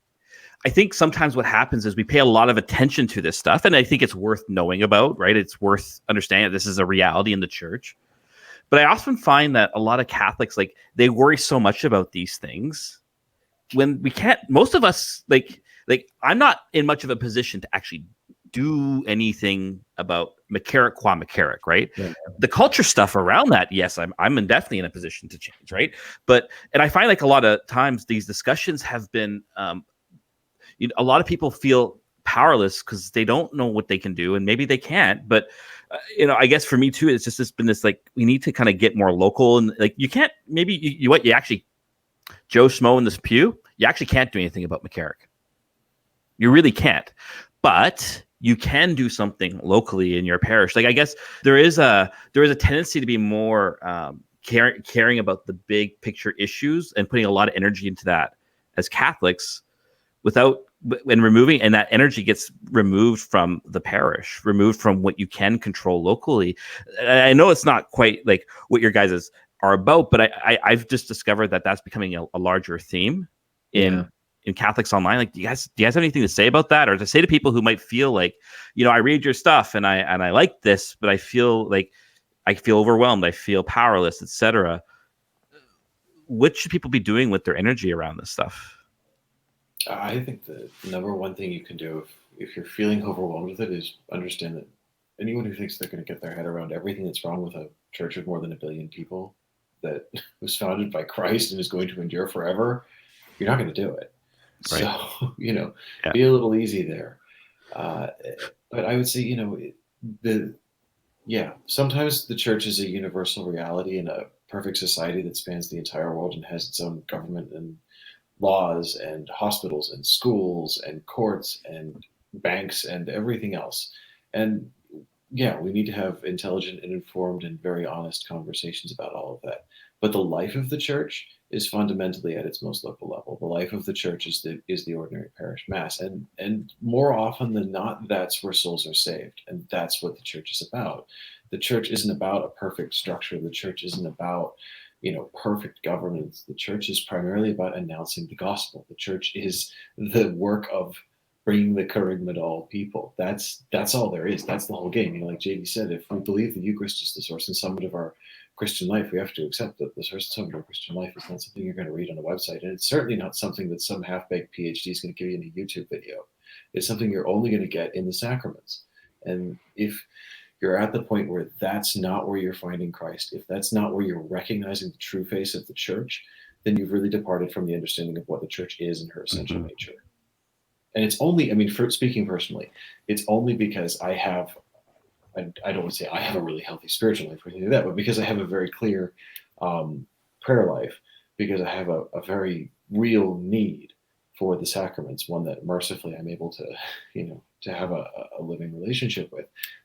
I think sometimes what happens is we pay a lot of attention to this stuff, and I think it's worth knowing about, right? It's worth understanding that this is a reality in the church. But I often find that a lot of Catholics, like, they worry so much about these things when we can't. Most of us, like I'm not in much of a position to actually do anything about McCarrick qua McCarrick, right? Yeah. The culture stuff around that, yes, I'm definitely in a position to change, right? And I find like a lot of times these discussions have been, a lot of people feel powerless because they don't know what they can do, and maybe they can't. But I guess for me too, it's been this like we need to kind of get more local, and like you can't maybe you actually Joe Schmo in this pew, you actually can't do anything about McCarrick. You really can't, but you can do something locally in your parish. Like I guess there is a tendency to be more caring about the big picture issues and putting a lot of energy into that as Catholics, and that energy gets removed from the parish, removed from what you can control locally. I know it's not quite like what your guys are about, but I've just discovered that that's becoming a larger theme in Catholics online. Like, do you guys have anything to say about that, or to say to people who might feel like, I read your stuff and I like this, but I feel overwhelmed, I feel powerless, etc. What should people be doing with their energy around this stuff? I think the number one thing you can do if you're feeling overwhelmed with it is understand that anyone who thinks they're going to get their head around everything that's wrong with a church of more than 1 billion people that was founded by Christ and is going to endure forever, you're not going to do it. Right. So, be a little easy there. But I would say, sometimes the church is a universal reality in a perfect society that spans the entire world and has its own government and laws and hospitals and schools and courts and banks and everything else. And yeah, we need to have intelligent and informed and very honest conversations about all of that. But the life of the church is fundamentally at its most local level. The life of the church is the ordinary parish mass, and more often than not, that's where souls are saved, and that's what the church is about. The church isn't about a perfect structure. The church isn't about perfect governance. The church is primarily about announcing the gospel. The church is the work of bringing the kerygma to all people. That's all there is. That's the whole game. Like JD said, if we believe the Eucharist is the source and summit of our Christian life, we have to accept that the source and summit of our Christian life is not something you're going to read on a website, and it's certainly not something that some half-baked PhD is going to give you in a YouTube video. It's something you're only going to get in the sacraments. And if you're at the point where that's not where you're finding Christ, if that's not where you're recognizing the true face of the church, then you've really departed from the understanding of what the church is in her essential nature. And it's only, for speaking personally, it's only because I don't want to say I have a really healthy spiritual life or anything like that, but because I have a very clear prayer life, because I have a very real need for the sacraments, one that mercifully I'm able to, to have a living relationship with,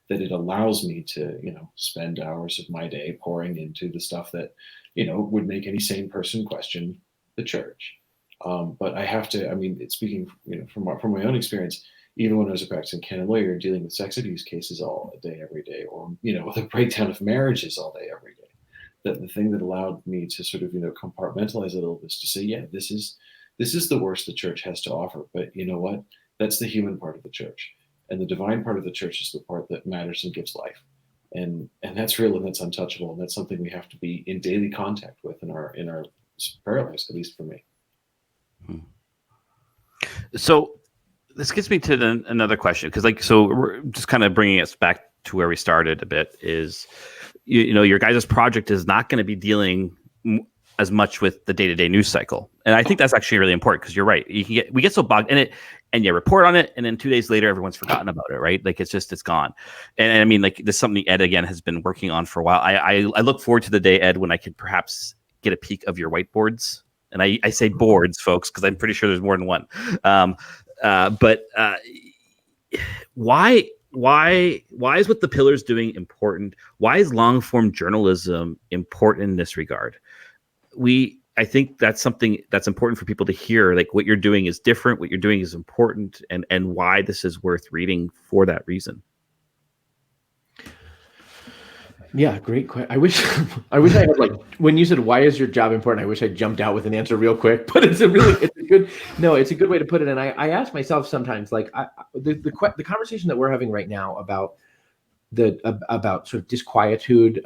that it allows me to, spend hours of my day pouring into the stuff that, would make any sane person question the church. But I have to, speaking, from my own experience, even when I was a practicing canon lawyer, dealing with sex abuse cases all day, every day, or, with a breakdown of marriages all day, every day, that the thing that allowed me to sort of, compartmentalize a little bit is to say, yeah, this is the worst the church has to offer. But you know what? That's the human part of the church. And the divine part of the church is the part that matters and gives life. And that's real and that's untouchable. And that's something we have to be in daily contact with in our prayer lives, at least for me. So this gets me to another question, because so we're just kind of bringing us back to where we started a bit is, your guys' project is not going to be dealing as much with the day-to-day news cycle. And I think that's actually really important, because you're right. We get so bogged in it, and you report on it, and then 2 days later, everyone's forgotten about it, right? Like it's gone. And this is something Ed, again, has been working on for a while. I look forward to the day, Ed, when I could perhaps get a peek of your whiteboards. And I say boards, folks, because I'm pretty sure there's more than one. But why is what the Pillar's doing important? Why is long form journalism important in this regard? I think that's something that's important for people to hear. Like, what you're doing is different. What you're doing is important, and why this is worth reading for that reason. Yeah, great question. I wish I had, like, when you said, why is your job important? I wish I jumped out with an answer real quick, but it's a good way to put it. And I ask myself sometimes, like, the conversation that we're having right now about sort of disquietude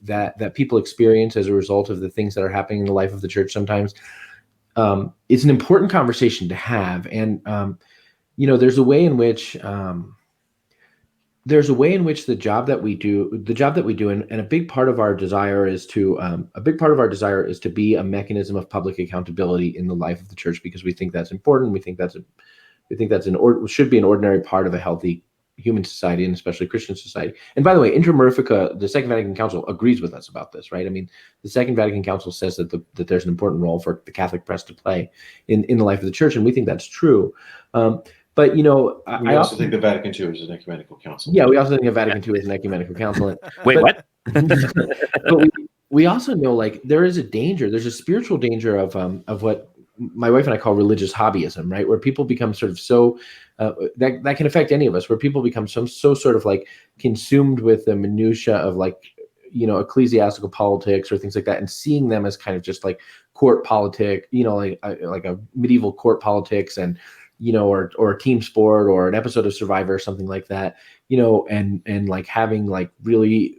that people experience as a result of the things that are happening in the life of the church sometimes, it's an important conversation to have. And there's a way in which the job that we do, and a big part of our desire is to be a mechanism of public accountability in the life of the church, because we think that's important. We think should be an ordinary part of a healthy human society, and especially Christian society. And by the way, Inter Mirifica, the Second Vatican Council, agrees with us about this, right? The Second Vatican Council says that there's an important role for the Catholic press to play in the life of the church, and we think that's true. But we also think the Vatican II is an ecumenical council. Yeah, we also think of Vatican II as an ecumenical council. What? But we also know, like, there's a spiritual danger of what my wife and I call religious hobbyism, right? Where people become sort of so that can affect any of us, where people become so sort of like consumed with the minutia of, like, ecclesiastical politics or things like that, and seeing them as kind of just like court politic, like a medieval court politics, and or a team sport or an episode of Survivor or something like that, and like having like really,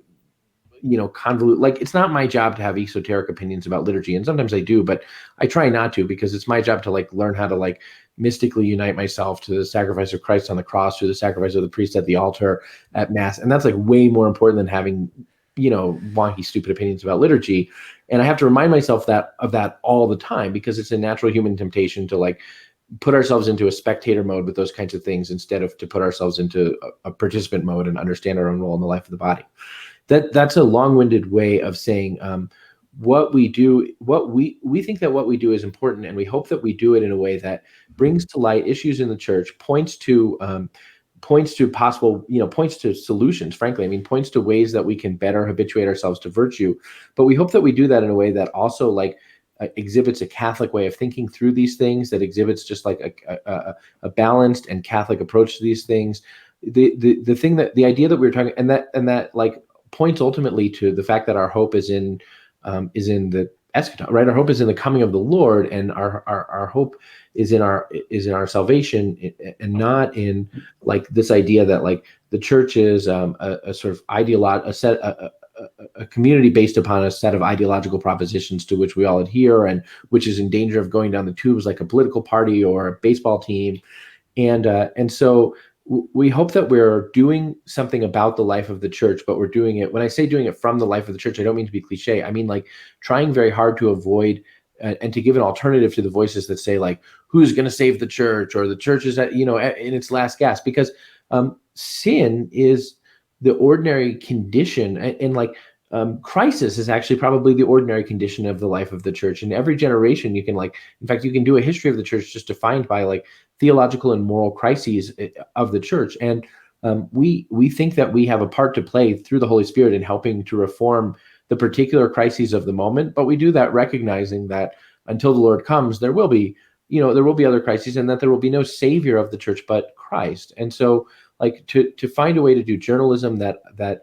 convolute. Like, it's not my job to have esoteric opinions about liturgy, and sometimes I do, but I try not to, because it's my job to like learn how to like mystically unite myself to the sacrifice of Christ on the cross, through the sacrifice of the priest at the altar at Mass. And that's like way more important than having, wonky, stupid opinions about liturgy. And I have to remind myself of that all the time, because it's a natural human temptation to like put ourselves into a spectator mode with those kinds of things, instead of to put ourselves into a participant mode and understand our own role in the life of the body. That's a long-winded way of saying what we do, we think that what we do is important, and we hope that we do it in a way that brings to light issues in the church, points to possible, points to solutions, frankly. I mean, points to ways that we can better habituate ourselves to virtue. But we hope that we do that in a way that also like exhibits a Catholic way of thinking through these things, that exhibits just like a balanced and Catholic approach to these things. The thing that the idea that we were talking, and that like points ultimately to the fact that our hope is in the eschaton, right? Our hope is in the coming of the Lord, and our hope is in our salvation, and not in like this idea that like the church is a sort of a community based upon a set of ideological propositions to which we all adhere, and which is in danger of going down the tubes like a political party or a baseball team. And so we hope that we're doing something about the life of the church, but we're doing it, when I say doing it from the life of the church, I don't mean to be cliche. I mean like trying very hard to avoid and to give an alternative to the voices that say like, who's going to save the church, or the church is in its last gasp, because sin is the ordinary condition, and like crisis is actually probably the ordinary condition of the life of the church. In every generation, you can in fact, you can do a history of the church just defined by like theological and moral crises of the church. And we think that we have a part to play through the Holy Spirit in helping to reform the particular crises of the moment. But we do that recognizing that until the Lord comes, there will be other crises, and that there will be no savior of the church but Christ. And so like to find a way to do journalism that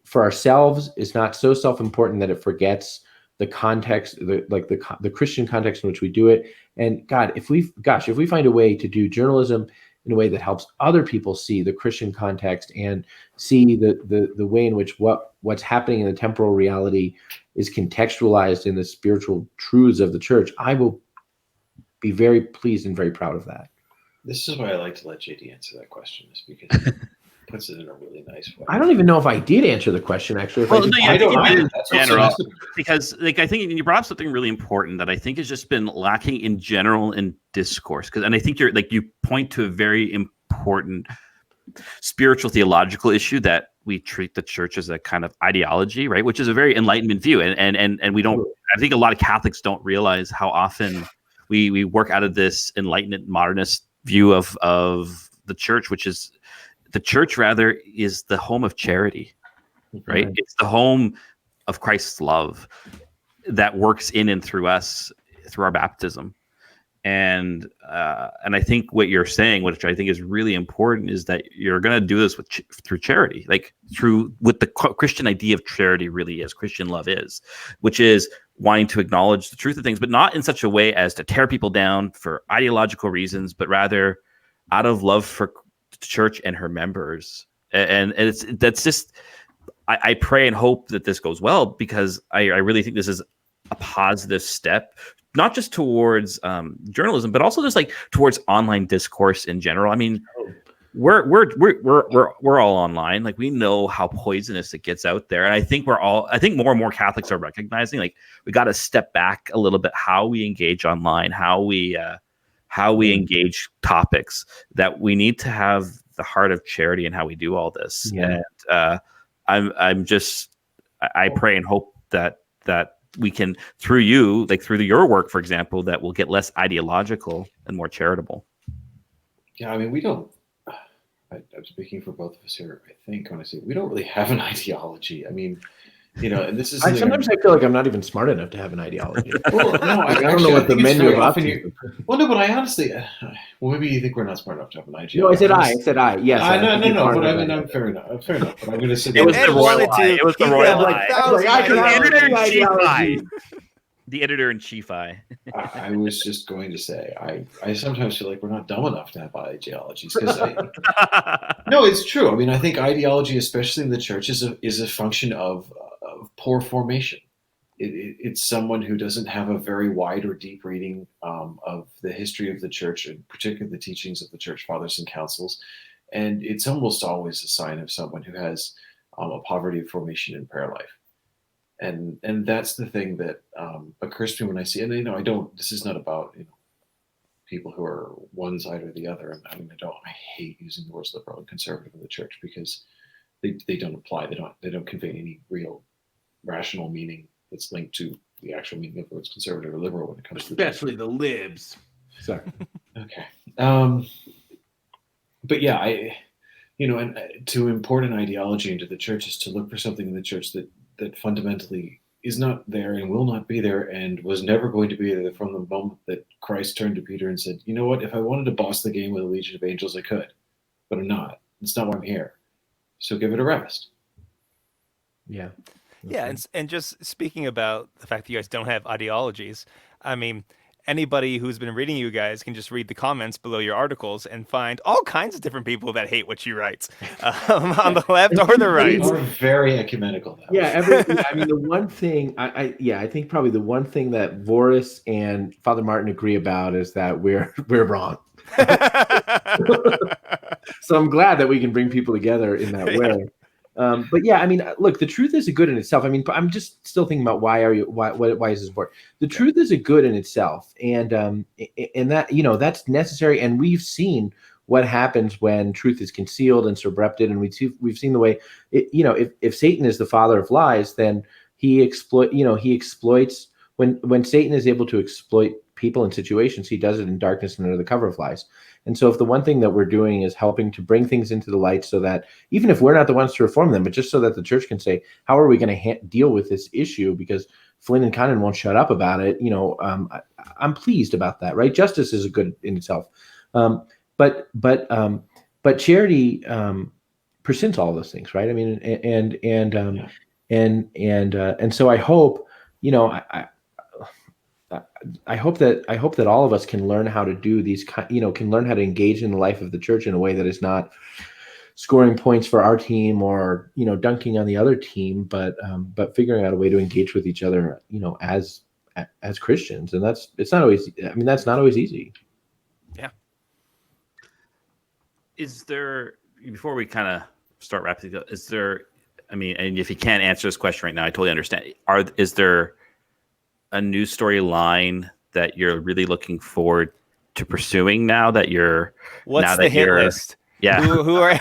for ourselves is not so self-important that it forgets the context, the Christian context in which we do it. And if we find a way to do journalism in a way that helps other people see the Christian context and see the way in which what's happening in the temporal reality is contextualized in the spiritual truths of the church, I will be very pleased and very proud of that. This is why I like to let JD answer that question, is because he puts it in a really nice way. I don't even know if I did answer the question, actually. I think you did. General, because like I think you brought up something really important that I think has just been lacking in general in discourse. And I think you point to a very important spiritual theological issue that we treat the church as a kind of ideology, right? Which is a very Enlightenment view, and we don't. I think a lot of Catholics don't realize how often we work out of this Enlightenment modernist view of the church, which is the church rather is the home of charity, right? Mm-hmm. It's the home of Christ's love that works in and through us through our baptism. And I think what you're saying, which I think is really important, is that you're going to do this through charity, like through what the Christian idea of charity really is, Christian love is, which is wanting to acknowledge the truth of things, but not in such a way as to tear people down for ideological reasons, but rather out of love for the church and her members. And that's just, I pray and hope that this goes well, because I really think this is a positive step, not just towards journalism, but also just like towards online discourse in general. I mean, we're all online. Like, we know how poisonous it gets out there, and I think more and more Catholics are recognizing like we got to step back a little bit how we engage online, how we engage topics. That we need to have the heart of charity in how we do all this. Yeah. And I pray and hope that we can, through you, like through your work, for example, that we'll get less ideological and more charitable. Yeah, I mean, I'm speaking for both of us here, I think, when I say we don't really have an ideology. I mean, and this is... Sometimes I feel like I'm not even smart enough to have an ideology. Well, no, I don't know what the menu of options. Well, no, but I honestly... well, maybe you think we're not smart enough to have an ideology. No, I said I. Yes. No, but I mean, I'm fair enough. But I'm going to say... It was the royal eye. It was the royal eye. The editor-in-chief eye. I was just going to say, I sometimes feel like we're not dumb enough to have ideologies. No, it's true. I mean, I think ideology, especially in the church, is a function of poor formation. It's someone who doesn't have a very wide or deep reading of the history of the church, and particularly the teachings of the church fathers and councils. And it's almost always a sign of someone who has a poverty of formation in prayer life. And that's the thing that occurs to me when I see, and this is not about people who are one side or the other. And I hate using the words liberal and conservative in the church, because they don't apply. They don't convey any real rational meaning that's linked to the actual meaning of the words conservative or liberal when it comes to especially the libs. Sorry. Okay. But yeah, and to import an ideology into the church is to look for something in the church that fundamentally is not there and will not be there and was never going to be there from the moment that Christ turned to Peter and said, you know what, if I wanted to boss the game with a legion of angels, I could, but I'm not. That's not why I'm here. So give it a rest. Yeah. Yeah, and just speaking about the fact that you guys don't have ideologies, I mean, anybody who's been reading you guys can just read the comments below your articles and find all kinds of different people that hate what you write, on the left or the right. We're very ecumenical now. Yeah, I mean, the one thing I think probably the one thing that Voris and Father Martin agree about is that we're wrong. So I'm glad that we can bring people together in that way. But yeah, I mean, look, the truth is a good in itself. I mean, I'm just still thinking about why is this important? The truth is a good in itself, and that that's necessary. And we've seen what happens when truth is concealed and subrepted, and we've seen the way if Satan is the father of lies, then he exploits when Satan is able to exploit people and situations, he does it in darkness and under the cover of lies. And so if the one thing that we're doing is helping to bring things into the light so that even if we're not the ones to reform them, but just so that the church can say, how are we going to deal with this issue? Because Flynn and Condon won't shut up about it. I'm pleased about that, right? Justice is a good in itself. But charity presents all those things, right? I mean, and so I hope, I hope that all of us can learn how to do these, can learn how to engage in the life of the church in a way that is not scoring points for our team or, dunking on the other team, but figuring out a way to engage with each other, as Christians. And that's not always easy. Yeah. Is there, before we kind of start wrapping up, is there, I mean, and if you can't answer this question right now, I totally understand. Is there a new storyline that you're really looking forward to pursuing now that you're What's the hit list? Yeah. Who are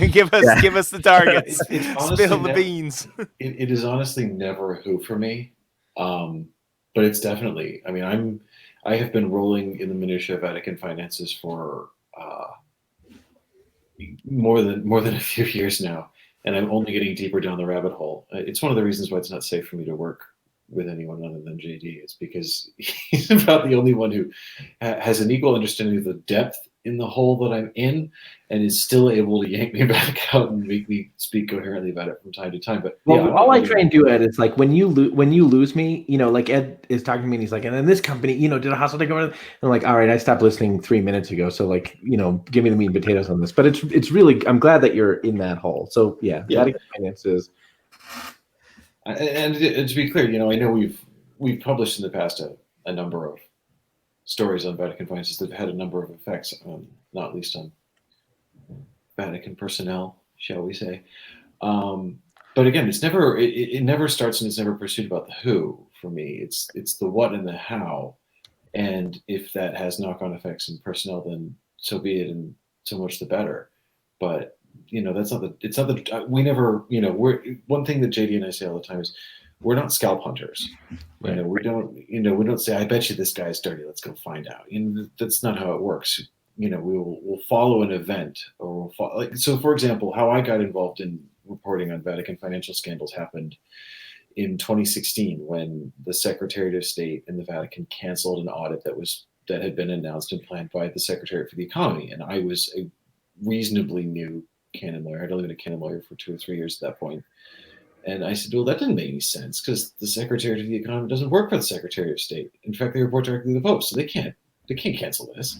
give us the targets. It's Spill the beans. It is honestly never a who for me. But it's definitely, I mean, I have been rolling in the minutiae of Vatican finances for more than a few years now, and I'm only getting deeper down the rabbit hole. It's one of the reasons why it's not safe for me to work with anyone other than JD. It's because he's about the only one who has an equal understanding of the depth in the hole that I'm in, and is still able to yank me back out and make me speak coherently about it from time to time. But well, all I try and do, Ed, is like when you lose me, like Ed is talking to me and he's like, and then this company, did a hostile takeover. And I'm like, all right, I stopped listening 3 minutes ago, so like, give me the meat and potatoes on this. But it's really, I'm glad that you're in that hole. So yeah. Vatican finances. And to be clear, I know we've published in the past a number of stories on Vatican finances that have had a number of effects, not least on Vatican personnel, shall we say. But again, it never starts and it's never pursued about the who for me. It's the what and the how. And if that has knock-on effects in personnel, then so be it, and so much the better. But we never, one thing that JD and I say all the time is we're not scalp hunters. Right. We don't say, I bet you this guy's dirty, let's go find out. That's not how it works. We'll follow an event, or we'll follow, so for example, how I got involved in reporting on Vatican financial scandals happened in 2016 when the Secretary of State in the Vatican canceled an audit that had been announced and planned by the Secretary for the Economy. And I was a reasonably new canon lawyer. I'd only been a canon lawyer for 2 or 3 years at that point. And I said, well, that didn't make any sense because the Secretary of the Economy doesn't work for the Secretary of State. In fact, they report directly to the Pope, so they can't cancel this.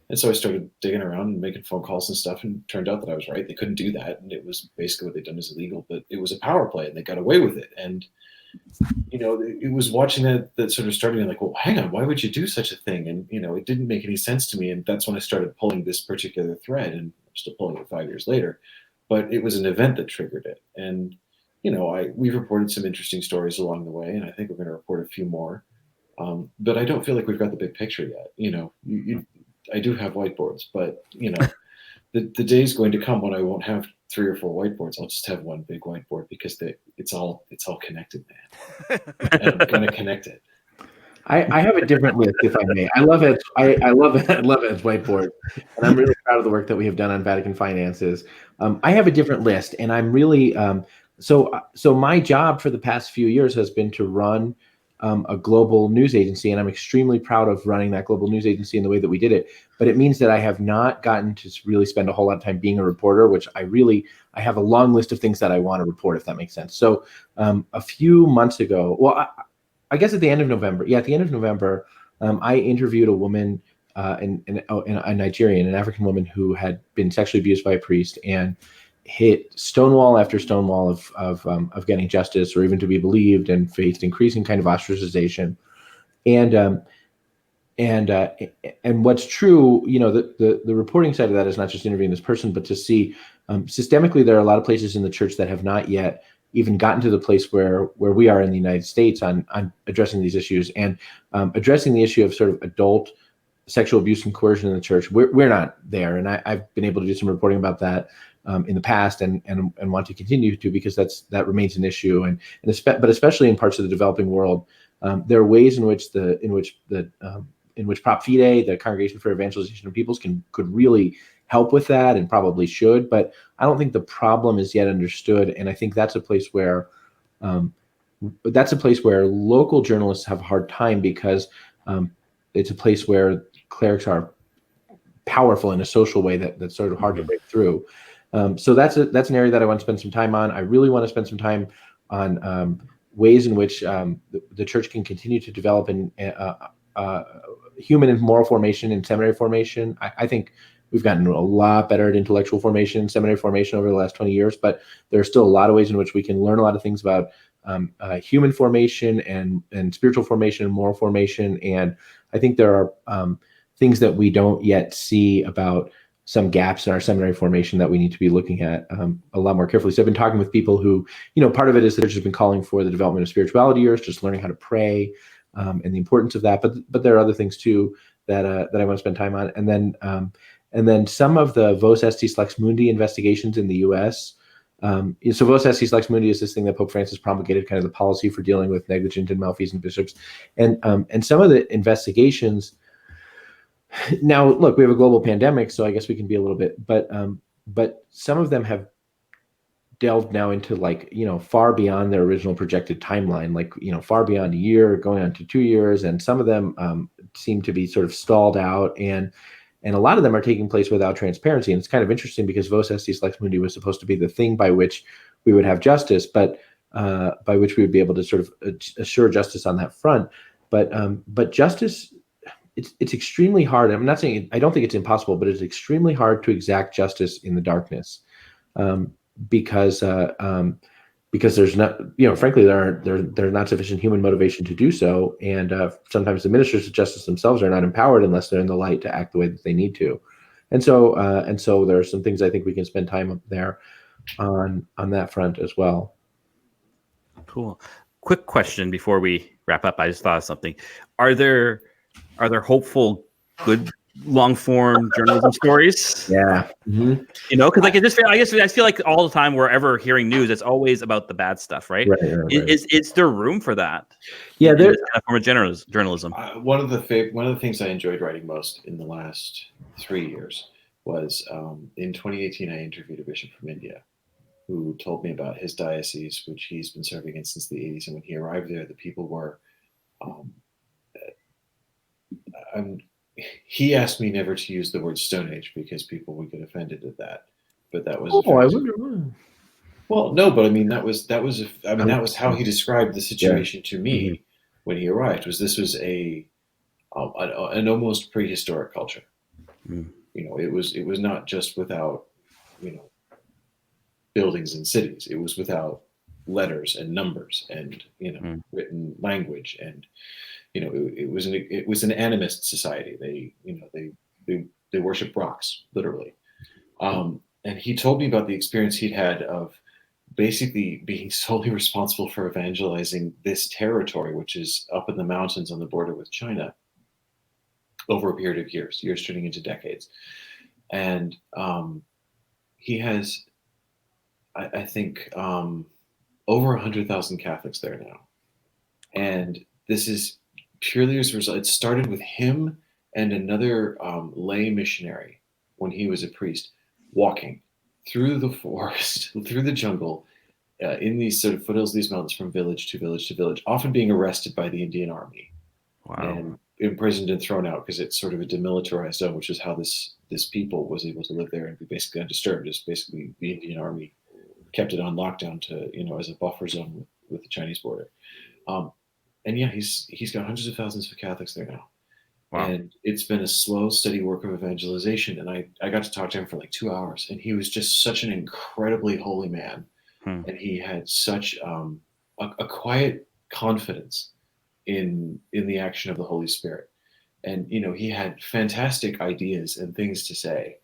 And so I started digging around and making phone calls and stuff, and it turned out that I was right. They couldn't do that, and it was basically what they'd done is illegal, but it was a power play, and they got away with it. And it was watching that sort of started me like, well, hang on, why would you do such a thing? And it didn't make any sense to me, and that's when I started pulling this particular thread, and I'm still pulling it 5 years later. But it was an event that triggered it, and we've reported some interesting stories along the way, and I think we're going to report a few more. But I don't feel like we've got the big picture yet. I do have whiteboards, but the day's going to come when I won't have 3 or 4 whiteboards. I'll just have one big whiteboard because it's all connected, man. And I'm going to connect it. I have a different list, if I may. I love it. I love it. I love Ed's whiteboard, and I'm really proud of the work that we have done on Vatican finances. I have a different list, and I'm really so my job for the past few years has been to run a global news agency, and I'm extremely proud of running that global news agency in the way that we did it. But it means that I have not gotten to really spend a whole lot of time being a reporter, which I have a long list of things that I want to report, if that makes sense. So a few months ago, I guess at the end of November, I interviewed a woman in a Nigerian, an African woman who had been sexually abused by a priest and hit stonewall after stonewall of getting justice or even to be believed, and faced increasing kind of ostracization. And what's true, the reporting side of that is not just interviewing this person, but to see systemically there are a lot of places in the church that have not yet even gotten to the place where we are in the United States on addressing these issues and addressing the issue of sort of adult sexual abuse and coercion in the church. We're not there, and I've been able to do some reporting about that in the past, and want to continue to, because that remains an issue, but especially in parts of the developing world, there are ways in which Prop Fide, the Congregation for Evangelization of Peoples, could really help with that, and probably should. But I don't think the problem is yet understood, and I think that's a place where local journalists have a hard time, because it's a place where clerics are powerful in a social way that's sort of hard to break through. So that's an area that I want to spend some time on. I really want to spend some time on ways in which the church can continue to develop in human and moral formation and seminary formation. I think we've gotten a lot better at intellectual formation, seminary formation over the last 20 years, but there are still a lot of ways in which we can learn a lot of things about human formation and spiritual formation and moral formation. And I think there are things that we don't yet see about some gaps in our seminary formation that we need to be looking at a lot more carefully. So I've been talking with people who, part of it is the church has been calling for the development of spirituality years, just learning how to pray and the importance of that. But there are other things too that I want to spend time on. And then some of the Vos Estis Lex Mundi investigations in the U.S. So Vos Estis Lex Mundi is this thing that Pope Francis promulgated, kind of the policy for dealing with negligent and malfeasant bishops, and some of the investigations. Now, look, we have a global pandemic, so I guess we can be a little bit, but some of them have delved now into far beyond their original projected timeline, far beyond a year, going on to 2 years, and some of them seem to be sort of stalled out, and a lot of them are taking place without transparency. And it's kind of interesting, because Vos Estis Lex Mundi was supposed to be the thing by which we would have justice, but by which we would be able to sort of assure justice on that front. But justice, it's extremely hard. I'm not saying, I don't think it's impossible, but it's extremely hard to exact justice in the darkness, because there's not, frankly, there's not sufficient human motivation to do so, and sometimes the ministers of justice themselves are not empowered unless they're in the light to act the way that they need to, and so there are some things I think we can spend time up there on that front as well. Cool. Quick question before we wrap up. I just thought of something. Are there hopeful, good long form journalism stories? Yeah. Mm-hmm. Because I feel like all the time we're ever hearing news, it's always about the bad stuff, right? Right. Is there room for that? Yeah, there's kind of form of journalism. One of the things I enjoyed writing most in the last 3 years was in 2018 I interviewed a bishop from India who told me about his diocese, which he's been serving in since the 80s, and when he arrived there, the people were he asked me never to use the word Stone Age because people would get offended at that, but that was. I wonder why. Well, no, but I mean that was how he described the situation to me when he arrived. This was an almost prehistoric culture. Mm. It was not just without buildings and cities. It was without letters and numbers and written language, and it was an animist society. They worship rocks, literally. And he told me about the experience he'd had of basically being solely responsible for evangelizing this territory, which is up in the mountains on the border with China, over a period of years turning into decades. And he has, I think, over 100,000 Catholics there now. And this is purely as a result. It started with him and another lay missionary when he was a priest, walking through the forest, through the jungle, in these sort of foothills, these mountains, from village to village to village, often being arrested by the Indian army and imprisoned and thrown out because it's sort of a demilitarized zone, which is how this people was able to live there and be basically undisturbed. Is basically the Indian army kept it on lockdown to, as a buffer zone with the Chinese border. And yeah, he's got hundreds of thousands of Catholics there now. Wow. And it's been a slow, steady work of evangelization. And I got to talk to him for like 2 hours, and he was just such an incredibly holy man. And he had such a quiet confidence in the action of the Holy Spirit. And, he had fantastic ideas and things to say.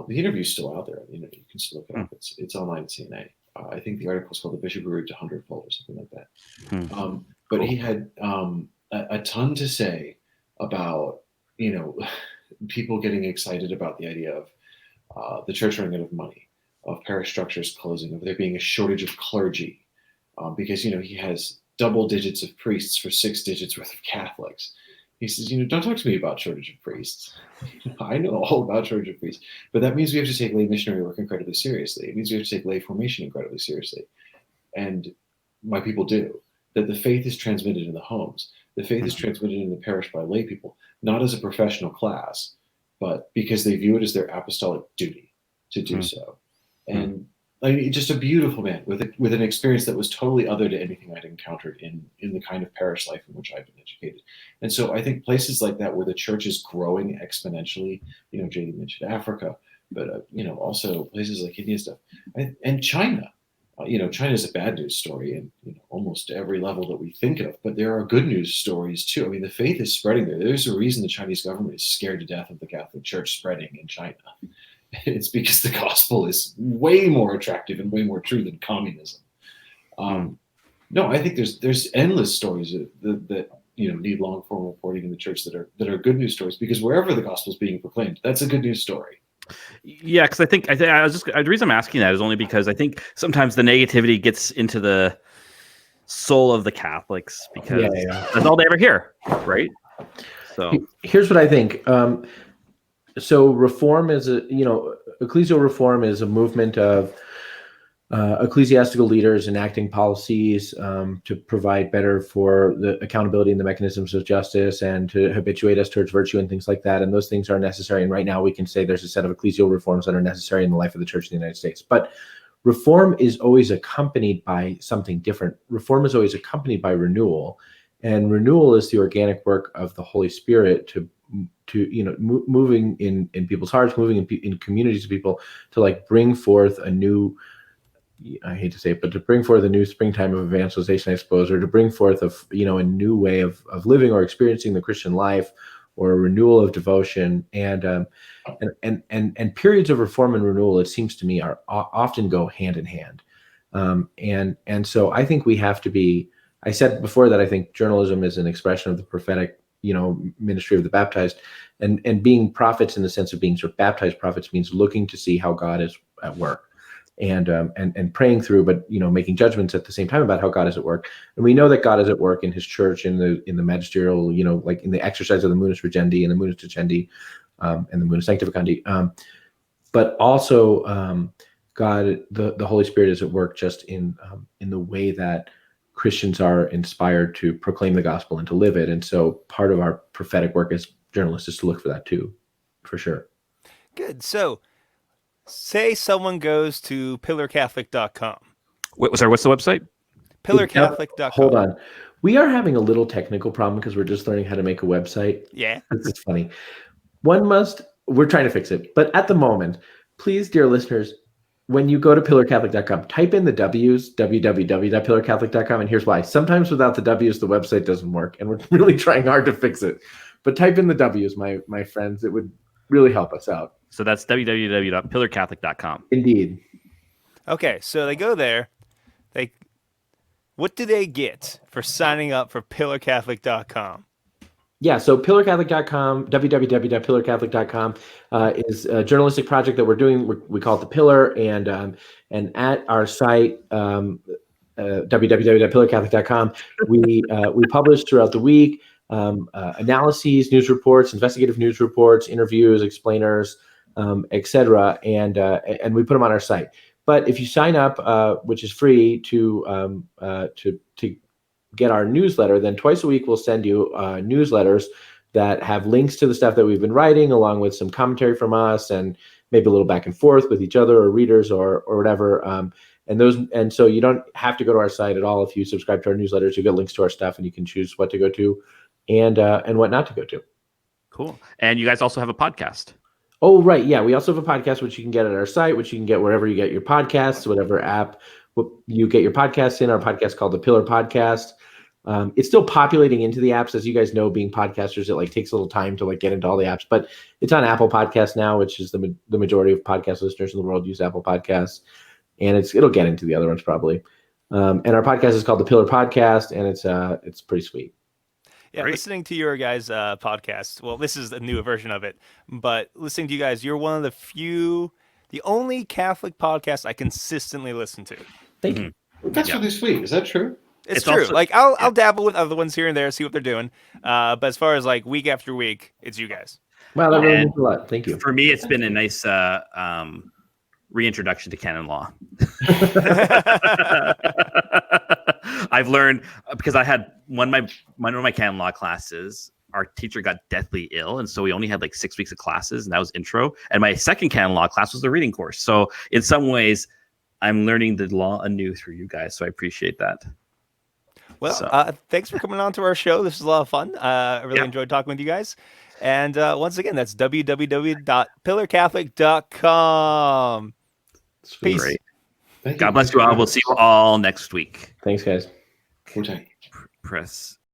The interview's still out there. You can still look it up. It's online at CNA. I think the article is called "The Bishop Who Reaped 100-Fold" or something like that. But he had a ton to say about, people getting excited about the idea of the church running out of money, of parish structures closing, of there being a shortage of clergy, because, he has double digits of priests for 6 digits worth of Catholics. He says, don't talk to me about shortage of priests. I know all about shortage of priests, but that means we have to take lay missionary work incredibly seriously. It means we have to take lay formation incredibly seriously. And my people do. That the faith is transmitted in the homes. The faith is transmitted in the parish by lay people, not as a professional class, but because they view it as their apostolic duty to do so. And just a beautiful man with an experience that was totally other to anything I'd encountered in the kind of parish life in which I've been educated. And so I think places like that where the church is growing exponentially, JD mentioned Africa, but also places like India stuff, and China. China's a bad news story in almost every level that we think of, but there are good news stories too. I mean, the faith is spreading there. There's a reason the Chinese government is scared to death of the Catholic Church spreading in China. It's because the gospel is way more attractive and way more true than communism. No, I think there's endless stories that need long form reporting in the church that are good news stories, because wherever the gospel is being proclaimed, that's a good news story. Yeah, because I think the reason I'm asking that is only because I think sometimes the negativity gets into the soul of the Catholics because that's all they ever hear, right? So here's what I think. So reform is ecclesial reform is a movement of ecclesiastical leaders enacting policies to provide better for the accountability and the mechanisms of justice, and to habituate us towards virtue and things like that. And those things are necessary. And right now we can say there's a set of ecclesial reforms that are necessary in the life of the church in the United States. But reform is always accompanied by something different. Reform is always accompanied by renewal. And renewal is the organic work of the Holy Spirit to moving in people's hearts, moving in communities of people, to like bring forth a new, I hate to say it, but to bring forth a new springtime of evangelization, I suppose, or to bring forth a new way of living or experiencing the Christian life, or a renewal of devotion. And periods of reform and renewal, it seems to me, are often go hand in hand. And so I think we have to be, I said before that I think journalism is an expression of the prophetic, ministry of the baptized, and being prophets in the sense of being sort of baptized prophets means looking to see how God is at work. And praying through, but making judgments at the same time about how God is at work. And we know that God is at work in His church, in the magisterial, like in the exercise of the munus regendi and the munus dicendi, and the munus sanctificandi. But also, God, the Holy Spirit is at work just in the way that Christians are inspired to proclaim the gospel and to live it. And so, part of our prophetic work as journalists is to look for that too, for sure. Good. So, say someone goes to pillarcatholic.com. What's the website? Pillarcatholic.com. Hold on. We are having a little technical problem because we're just learning how to make a website. Yeah. This is funny. We're trying to fix it. But at the moment, please, dear listeners, when you go to pillarcatholic.com, type in the W's, www.pillarcatholic.com. And here's why. Sometimes without the W's, the website doesn't work. And we're really trying hard to fix it. But type in the W's, my friends. It would really help us out. So that's www.pillarcatholic.com. Indeed. Okay, so they go there. What do they get for signing up for pillarcatholic.com? Yeah, so pillarcatholic.com, www.pillarcatholic.com is a journalistic project that we're doing. We call it The Pillar, and at our site, www.pillarcatholic.com, we publish throughout the week. analyses, news reports, investigative news reports, interviews, explainers, etc. And we put them on our site. But if you sign up, which is free to get our newsletter, then twice a week we'll send you newsletters that have links to the stuff that we've been writing, along with some commentary from us and maybe a little back and forth with each other or readers or whatever. And so you don't have to go to our site at all. If you subscribe to our newsletters, you get links to our stuff and you can choose what to go to and what not to go to. Cool. And you guys also have a podcast. Oh, right. Yeah. We also have a podcast, which you can get at our site, which you can get wherever you get your podcasts, whatever app you get your podcasts in. Our podcast called The Pillar Podcast. It's still populating into the apps. As you guys know, being podcasters, it takes a little time to get into all the apps, but it's on Apple Podcasts now, which is the majority of podcast listeners in the world use Apple Podcasts, and it'll get into the other ones probably. And our podcast is called The Pillar Podcast, and it's pretty sweet. Yeah, Great. Listening to your guys' podcast. Well, this is a new version of it, but listening to you guys, you're one of the only Catholic podcast I consistently listen to. Thank you. That's really sweet. Is that true? It's It's true. also- I'll dabble with other ones here and there, see what they're doing. But as far as week after week, it's you guys. Wow, that really And means a lot. Thank you. For me, it's been a nice reintroduction to canon law. I've learned because I had one of my canon law classes. Our teacher got deathly ill, and so we only had 6 weeks of classes, and that was intro. And my second canon law class was the reading course. So in some ways, I'm learning the law anew through you guys. So I appreciate that. Well, thanks for coming on to our show. This was a lot of fun. I really enjoyed talking with you guys. And once again, that's www.pillarcatholic.com. Peace. Great. Thank you. God bless you all. We'll see you all next week. Thanks, guys. Wu-Tang. Press.